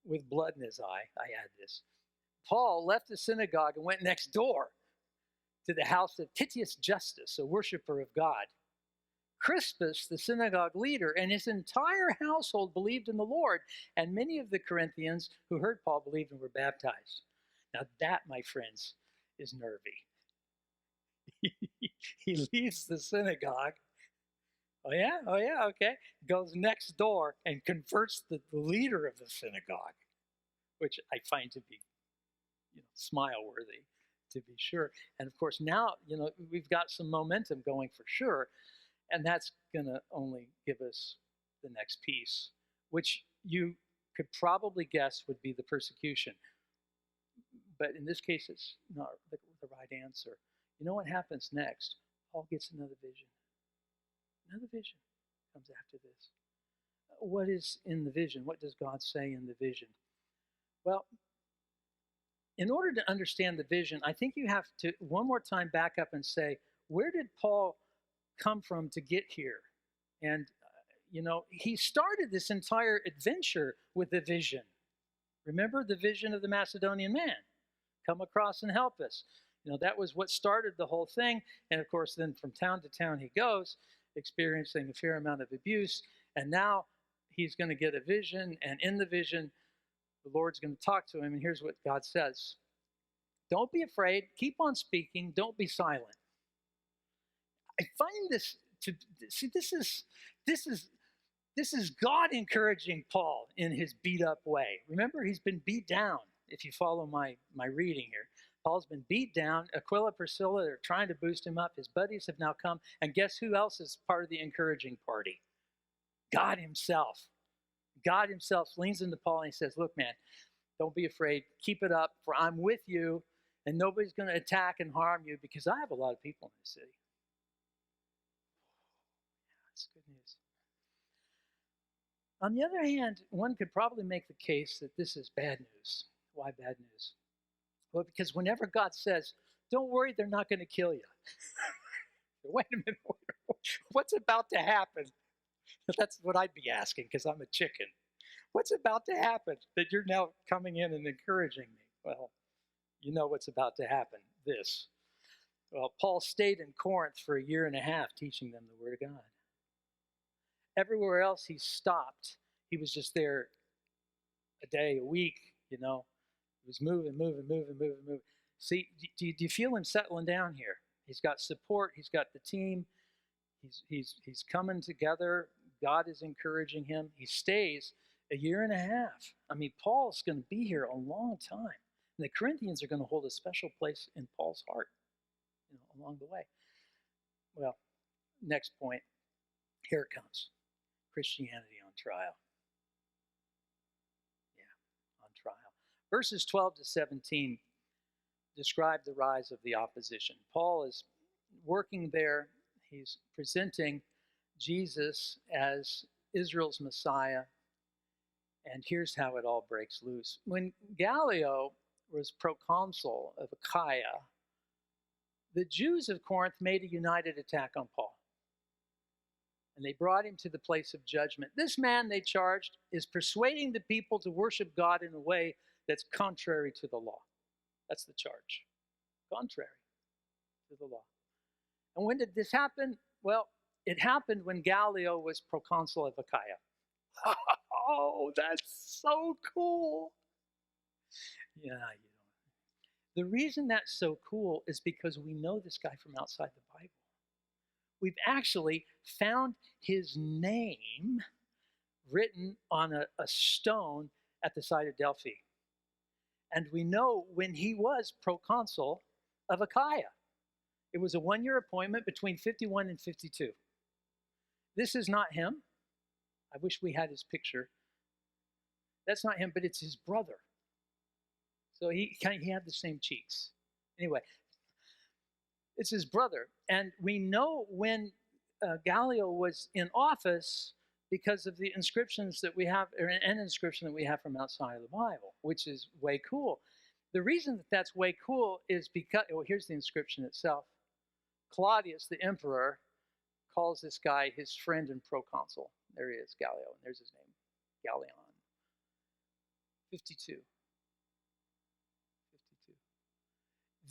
with blood in his eye, I add this. Paul left the synagogue and went next door to the house of Titius Justus, a worshiper of God. Crispus, the synagogue leader, and his entire household believed in the Lord, and many of the Corinthians who heard Paul believed and were baptized. Now that, my friends, is nervy. He leaves the synagogue. Oh yeah, okay. Goes next door and converts the leader of the synagogue, which I find to be, smile worthy, to be sure. And of course now, we've got some momentum going for sure. And that's going to only give us the next piece, which you could probably guess would be the persecution. But in this case, it's not the right answer. You know what happens next? Paul gets another vision. Another vision comes after this. What is in the vision? What does God say in the vision? Well, in order to understand the vision, I think you have to one more time back up and say, where did Paul come from to get here? And, he started this entire adventure with a vision. Remember the vision of the Macedonian man? Come across and help us. That was what started the whole thing. And of course, then from town to town he goes, experiencing a fair amount of abuse. And now he's going to get a vision. And in the vision, the Lord's going to talk to him. And here's what God says. Don't be afraid. Keep on speaking. Don't be silent. I find this to see. This is God encouraging Paul in his beat up way. Remember, he's been beat down. If you follow my reading here, Paul's been beat down. Aquila, Priscilla are trying to boost him up. His buddies have now come, and guess who else is part of the encouraging party? God Himself. God Himself leans into Paul and he says, "Look, man, don't be afraid. Keep it up, for I'm with you, and nobody's going to attack and harm you because I have a lot of people in the city." That's good news. On the other hand, one could probably make the case that this is bad news. Why bad news? Well, because whenever God says, don't worry, they're not going to kill you. Wait a minute, what's about to happen? That's what I'd be asking because I'm a chicken. What's about to happen that you're now coming in and encouraging me? Well, you know what's about to happen, this. Well, Paul stayed in Corinth for 1.5 years teaching them the Word of God. Everywhere else he stopped, he was just there a day, a week, He was moving. See, do you feel him settling down here? He's got support. He's got the team. He's coming together. God is encouraging him. He stays 1.5 years. I mean, Paul's going to be here a long time. And the Corinthians are going to hold a special place in Paul's heart, along the way. Well, next point. Here it comes. Christianity on trial. Yeah, on trial. Verses 12 to 17 describe the rise of the opposition. Paul is working there. He's presenting Jesus as Israel's Messiah. And here's how it all breaks loose. When Gallio was proconsul of Achaia, the Jews of Corinth made a united attack on Paul. And they brought him to the place of judgment. This man, they charged, is persuading the people to worship God in a way that's contrary to the law. That's the charge. Contrary to the law. And when did this happen? Well, it happened when Gallio was proconsul of Achaia. Oh, that's so cool. Yeah, The reason that's so cool is because we know this guy from outside the Bible. We've actually found his name written on a stone at the site of Delphi. And we know when he was proconsul of Achaia. It was a 1-year appointment between 51 and 52. This is not him. I wish we had his picture. That's not him, but it's his brother. So he had the same cheeks. Anyway, it's his brother. And we know when Gallio was in office because of the inscriptions that we have, or an inscription that we have from outside of the Bible, which is way cool. The reason that that's way cool is because, well, here's the inscription itself. Claudius, the emperor, calls this guy his friend and proconsul. There he is, Gallio, and there's his name, Gallion. 52.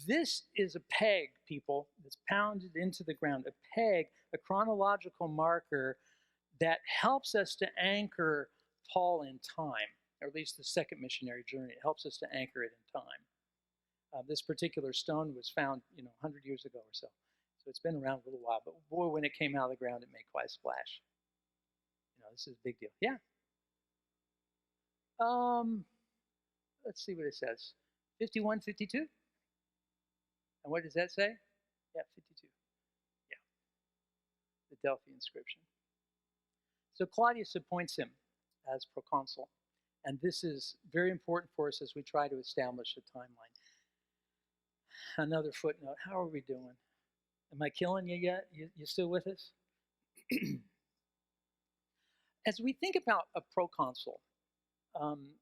This is a peg, people, that's pounded into the ground. A peg, a chronological marker that helps us to anchor Paul in time, or at least the second missionary journey. It helps us to anchor it in time. This particular stone was found, 100 years ago or so. So it's been around a little while. But boy, when it came out of the ground, it made quite a splash. This is a big deal. Yeah. Let's see what it says. 51, 52? And what does that say? Yeah, 52. Yeah. The Delphi inscription. So Claudius appoints him as proconsul. And this is very important for us as we try to establish a timeline. Another footnote. How are we doing? Am I killing you yet? You still with us? As we think about a proconsul,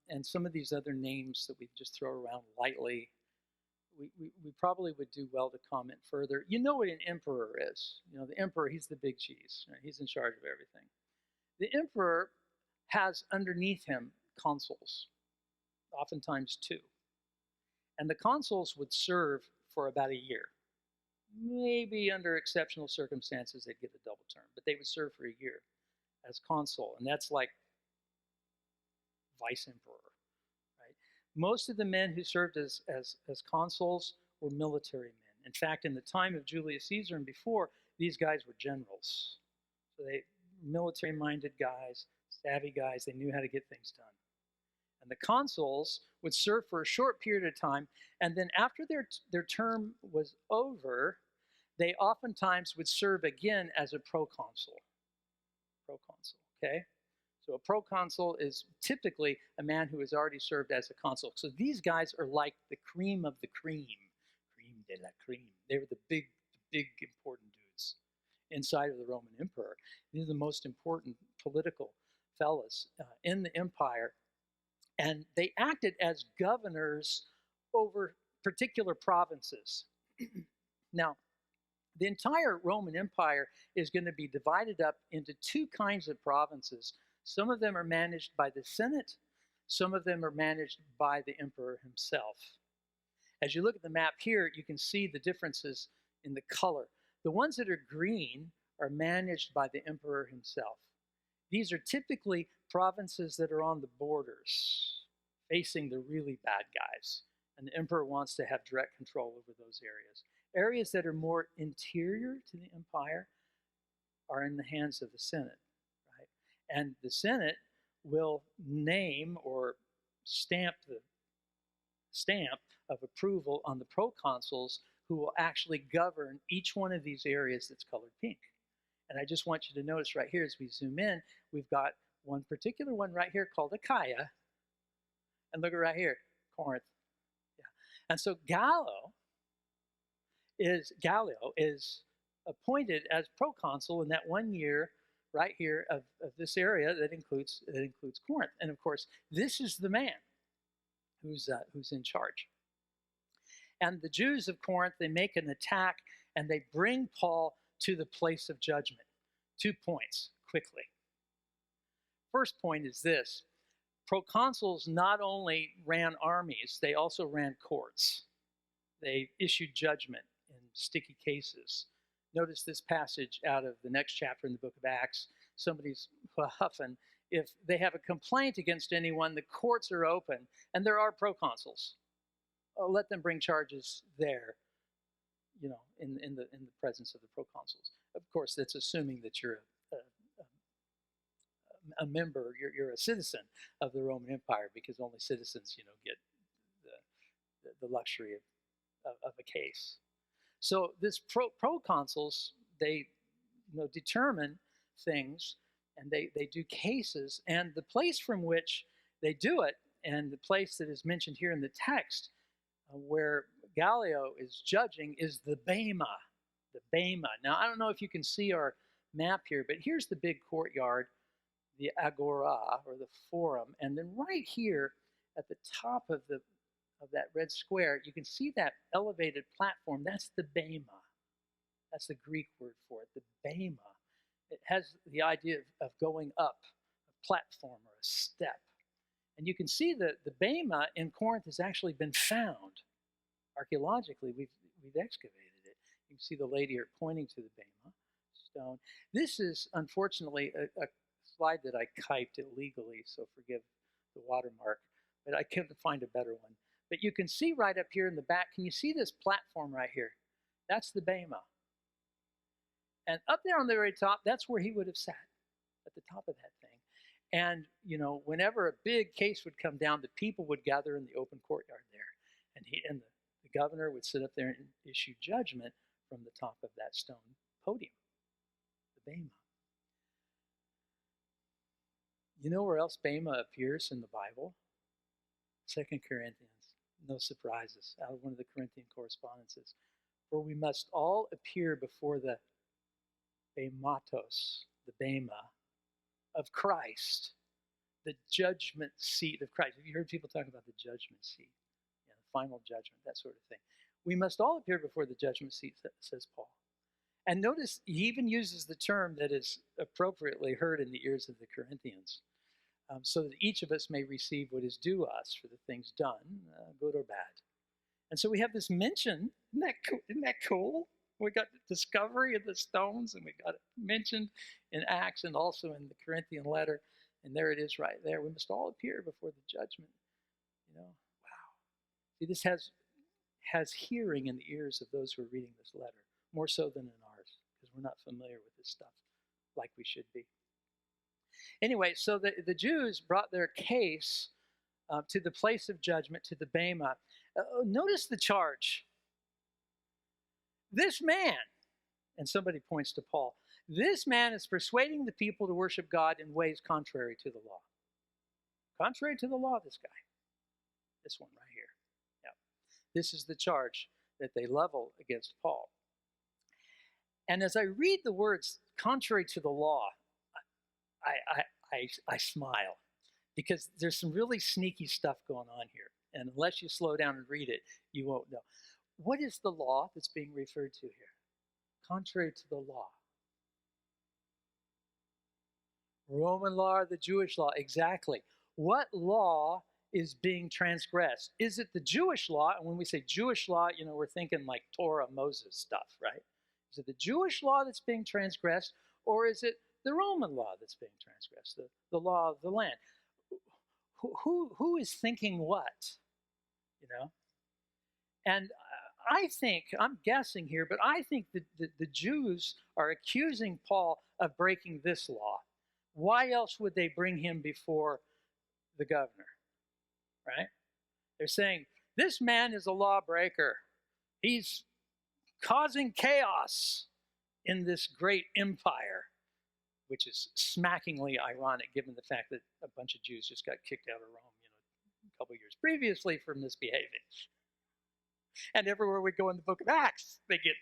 and some of these other names that we just throw around lightly, we probably would do well to comment further. You know what an emperor is. The emperor, he's the big cheese. Right? He's in charge of everything. The emperor has underneath him consuls, oftentimes 2. And the consuls would serve for about a year. Maybe under exceptional circumstances, they'd get a double term, but they would serve for a year as consul, and that's like vice emperor, right? Most of the men who served as consuls were military men. In fact, in the time of Julius Caesar and before, these guys were generals. So they military-minded guys, savvy guys, they knew how to get things done. And the consuls would serve for a short period of time, and then after their term was over, they oftentimes would serve again as a proconsul. Okay? So a proconsul is typically a man who has already served as a consul. So these guys are like the cream of the cream. Cream de la cream. They were the big important dudes inside of the Roman emperor. These are the most important political fellas in the empire. And they acted as governors over particular provinces. Now, the entire Roman Empire is going to be divided up into 2 kinds of provinces. Some of them are managed by the Senate. Some of them are managed by the emperor himself. As you look at the map here, you can see the differences in the color. The ones that are green are managed by the emperor himself. These are typically provinces that are on the borders, facing the really bad guys. And the emperor wants to have direct control over those areas. Areas that are more interior to the empire are in the hands of the Senate, right? And the Senate will name or stamp the stamp of approval on the proconsuls who will actually govern each one of these areas that's colored pink. And I just want you to notice right here as we zoom in, we've got one particular one right here called Achaia. And look at right here, Corinth. Yeah. And so Gallio is appointed as proconsul in that 1 year right here of this area that includes Corinth. And of course, this is the man who's in charge. And the Jews of Corinth, they make an attack and they bring Paul to the place of judgment. 2 points, quickly. First point is this. Proconsuls not only ran armies, they also ran courts. They issued judgment in sticky cases. Notice this passage out of the next chapter in the book of Acts. Somebody's huffing. If they have a complaint against anyone, the courts are open, and there are proconsuls. Let them bring charges there, in the presence of the proconsuls. Of course, that's assuming that you're a member, you're a citizen of the Roman Empire, because only citizens, get the luxury of a case. So this proconsuls, they determine things, and they do cases, and the place from which they do it, and the place that is mentioned here in the text where Gallio is judging is the Bema. The Bema. Now, I don't know if you can see our map here, but here's the big courtyard, the Agora, or the Forum, and then right here at the top of that red square, you can see that elevated platform. That's the Bema. That's the Greek word for it, the Bema. It has the idea of going up a platform or a step. And you can see that the Bema in Corinth has actually been found. Archaeologically, we've excavated it. You can see the lady here pointing to the Bema stone. This is, unfortunately, a slide that I typed illegally, so forgive the watermark, but I couldn't find a better one. But you can see right up here in the back, can you see this platform right here? That's the Bema. And up there on the very top, that's where he would have sat, at the top of that thing. And, whenever a big case would come down, the people would gather in the open courtyard there. And the governor would sit up there and issue judgment from the top of that stone podium, the Bema. You know where else Bema appears in the Bible? 2 Corinthians. No surprises, out of one of the Corinthian correspondences. For we must all appear before the Bematos, the Bema, of Christ, the judgment seat of Christ. Have you heard people talk about the judgment seat? Yeah, the final judgment, that sort of thing. We must all appear before the judgment seat, says Paul. And notice he even uses the term that is appropriately heard in the ears of the Corinthians, so that each of us may receive what is due us for the things done, good or bad. And so we have this mention. Isn't that cool? We got the discovery of the stones, and we got it mentioned in Acts and also in the Corinthian letter. And there it is right there. We must all appear before the judgment. Wow. See, this has hearing in the ears of those who are reading this letter, more so than in ours, because we're not familiar with this stuff like we should be. Anyway, so the Jews brought their case to the place of judgment, to the Bema. Notice the charge. This man, and somebody points to Paul, this man is persuading the people to worship God in ways contrary to the law. Contrary to the law, this guy. This one right here. Yeah. This is the charge that they level against Paul. And as I read the words contrary to the law, I smile, because there's some really sneaky stuff going on here. And unless you slow down and read it, you won't know. What is the law that's being referred to here? Contrary to the law. Roman law or the Jewish law? Exactly. What law is being transgressed? Is it the Jewish law? And when we say Jewish law, we're thinking like Torah, Moses stuff, right? Is it the Jewish law that's being transgressed, or is it the Roman law that's being transgressed, the law of the land? Who is thinking what? And I think, I'm guessing here, but I think that the Jews are accusing Paul of breaking this law. Why else would they bring him before the governor, right? They're saying, this man is a lawbreaker. He's causing chaos in this great empire, which is smackingly ironic given the fact that a bunch of Jews just got kicked out of Rome, a couple years previously for misbehaving. And everywhere we go in the book of Acts, they get,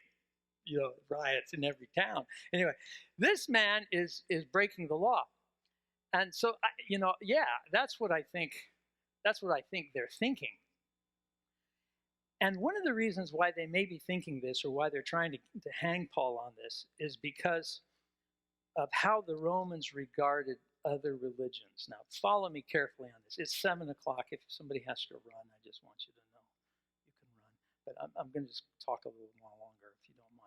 riots in every town. Anyway, this man is breaking the law. And so, that's what I think they're thinking. And one of the reasons why they may be thinking this, or why they're trying to hang Paul on this, is because of how the Romans regarded other religions. Now, follow me carefully on this. It's 7 o'clock. If somebody has to run, I just want you to know you can run. But I'm going to just talk a little more longer, if you don't mind.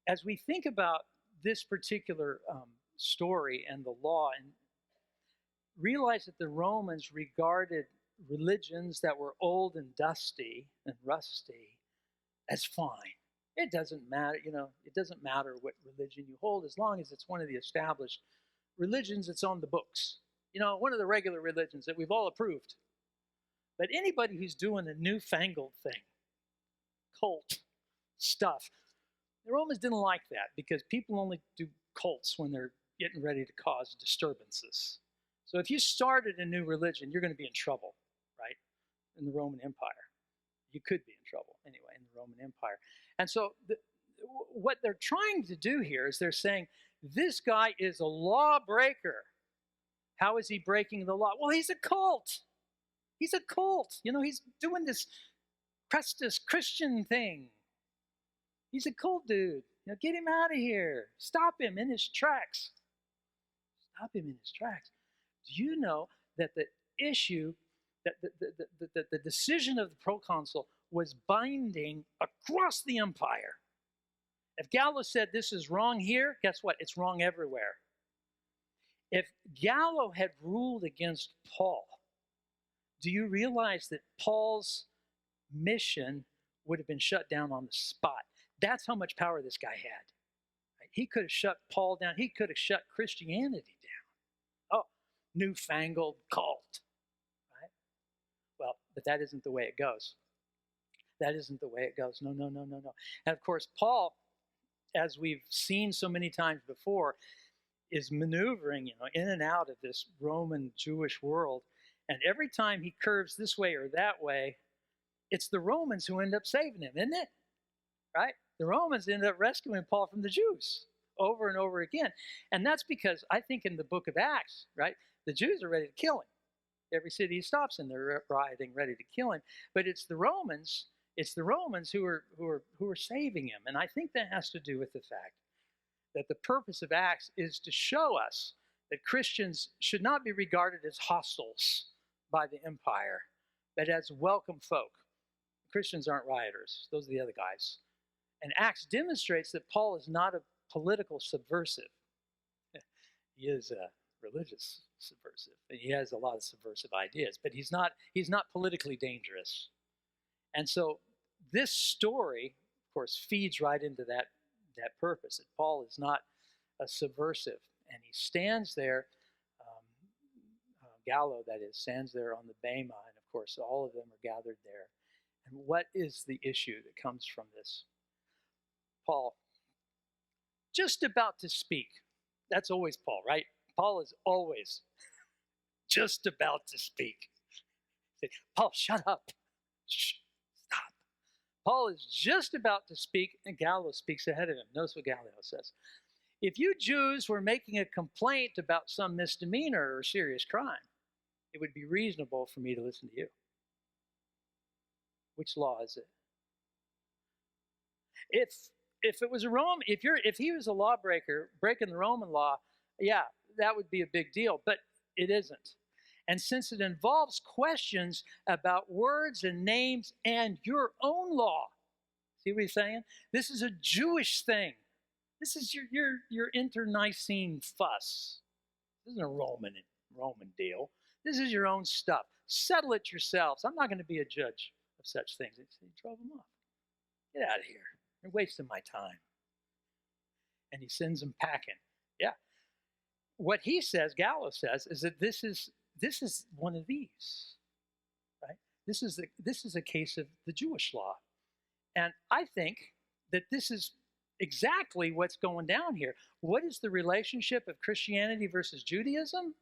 As we think about this particular story and the law, and realize that the Romans regarded religions that were old and dusty and rusty as fine. It doesn't matter, it doesn't matter what religion you hold, as long as it's one of the established religions that's on the books. One of the regular religions that we've all approved. But anybody who's doing a newfangled thing, cult stuff, the Romans didn't like that because people only do cults when they're getting ready to cause disturbances. So if you started a new religion, you're going to be in trouble, right? In the Roman Empire. You could be in trouble anyway in the Roman Empire. And so what they're trying to do here is they're saying, this guy is a lawbreaker. How is he breaking the law? Well, he's a cult. He's a cult. He's doing this Christus Christian thing. He's a cult dude. Get him out of here. Stop him in his tracks. Stop him in his tracks. Do you know that the issue, that the decision of the proconsul was binding across the empire? If Gallo said this is wrong here, guess what? It's wrong everywhere. If Gallo had ruled against Paul, do you realize that Paul's mission would have been shut down on the spot? That's how much power this guy had. Right? He could have shut Paul down. He could have shut Christianity down. Oh, newfangled cult. Right? Well, but that isn't the way it goes. That isn't the way it goes. No. And of course, Paul, as we've seen so many times before, is maneuvering, in and out of this Roman Jewish world. And every time he curves this way or that way, it's the Romans who end up saving him, isn't it? Right? The Romans end up rescuing Paul from the Jews over and over again. And that's because I think in the book of Acts, right, the Jews are ready to kill him. Every city he stops in, they're rioting, ready to kill him. But it's the Romans who are saving him. And I think that has to do with the fact that the purpose of Acts is to show us that Christians should not be regarded as hostiles by the empire, but as welcome folk. Christians aren't rioters. Those are the other guys. And Acts demonstrates that Paul is not a political subversive. He is a religious subversive, and he has a lot of subversive ideas, but he's not politically dangerous. And so this story, of course, feeds right into that purpose, that Paul is not a subversive. And he stands there, Gallo, that is, stands there on the bema, and of course all of them are gathered there. And what is the issue that comes from this? Paul, just about to speak. That's always Paul, right? Paul is always just about to speak. Say, Paul, shut up. Shh, stop. Paul is just about to speak, and Gallo speaks ahead of him. Notice what Gallo says. If you Jews were making a complaint about some misdemeanor or serious crime, it would be reasonable for me to listen to you. Which law is it? If it was a Roman, if he was a lawbreaker breaking the Roman law, yeah, that would be a big deal, but it isn't. And since it involves questions about words and names and your own law, see what he's saying? This is a Jewish thing. This is your internecine fuss. This isn't a Roman deal. This is your own stuff. Settle it yourselves. I'm not going to be a judge of such things. He drove him off. Get out of here. You're wasting my time. And he sends them packing. Yeah. What he says, Gallo says, is that this is one of these, right? This is a case of the Jewish law. And I think that this is exactly what's going down here. What is the relationship of Christianity versus Judaism?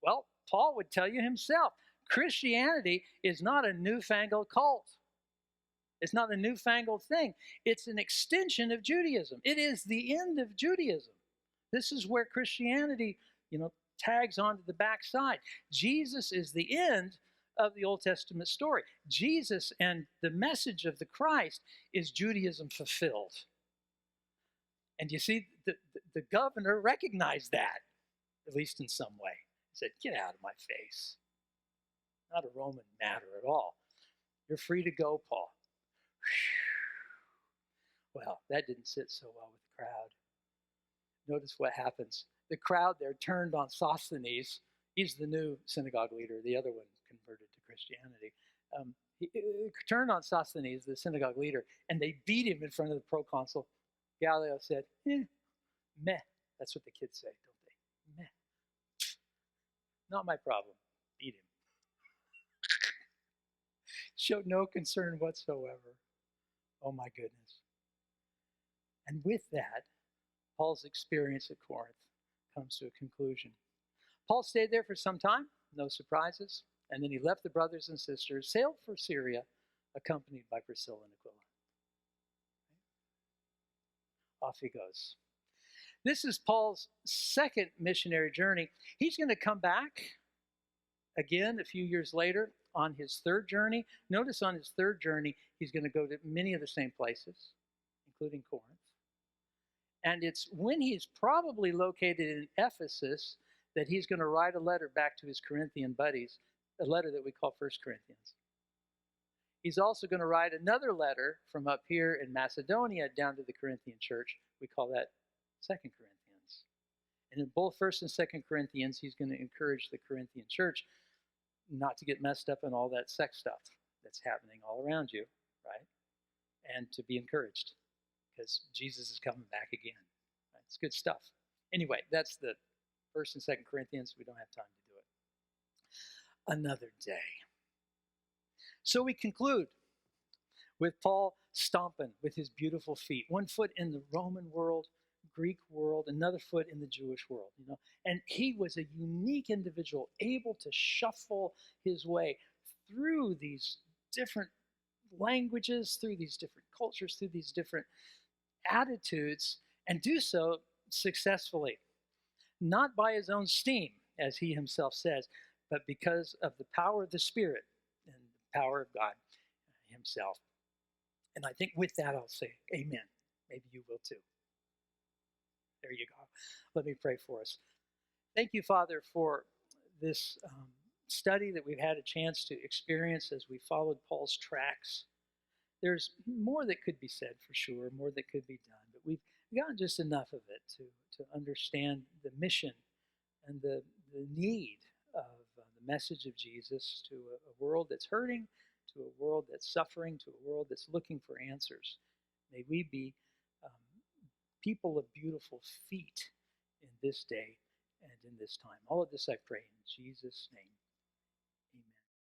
Well, Paul would tell you himself, Christianity is not a newfangled cult. It's not a newfangled thing. It's an extension of Judaism. It is the end of Judaism. This is where Christianity, tags onto the backside. Jesus is the end of the Old Testament story. Jesus and the message of the Christ is Judaism fulfilled. And you see, the governor recognized that, at least in some way. He said, get out of my face. Not a Roman matter at all. You're free to go, Paul. Well, that didn't sit so well with the crowd. Notice what happens. The crowd there turned on Sosthenes. He's the new synagogue leader. The other one converted to Christianity. He turned on Sosthenes, the synagogue leader, and they beat him in front of the proconsul. Gallio said, meh. That's what the kids say, don't they? Meh. Not my problem. Beat him. showed no concern whatsoever. Oh my goodness. And with that, Paul's experience at Corinth comes to a conclusion. Paul stayed there for some time, no surprises, and then he left the brothers and sisters, sailed for Syria, accompanied by Priscilla and Aquila. Off he goes. This is Paul's second missionary journey. He's going to come back again a few years later on his third journey. Notice on his third journey, he's going to go to many of the same places, including Corinth. And it's when he's probably located in Ephesus that he's going to write a letter back to his Corinthian buddies, a letter that we call 1 Corinthians. He's also going to write another letter from up here in Macedonia down to the Corinthian church. We call that 2 Corinthians. And in both 1 and 2 Corinthians, he's going to encourage the Corinthian church not to get messed up in all that sex stuff that's happening all around you, right? And to be encouraged because Jesus is coming back again. Right? It's good stuff. Anyway, that's the 1 and 2 Corinthians. We don't have time to do it another day. So we conclude with Paul stomping with his beautiful feet, one foot in the Roman world, Greek world, another foot in the Jewish world, And he was a unique individual, able to shuffle his way through these different languages, through these different cultures, through these different attitudes, and do so successfully. Not by his own steam, as he himself says, but because of the power of the Spirit and the power of God himself. And I think with that, I'll say amen. Maybe you will too. There you go. Let me pray for us. Thank you, Father, for this study that we've had a chance to experience as we followed Paul's tracks. There's more that could be said for sure, more that could be done, but we've gotten just enough of it to understand the mission and the need of the message of Jesus to a world that's hurting, to a world that's suffering, to a world that's looking for answers. May we be people of beautiful feet in this day and in this time. All of this I pray in Jesus' name.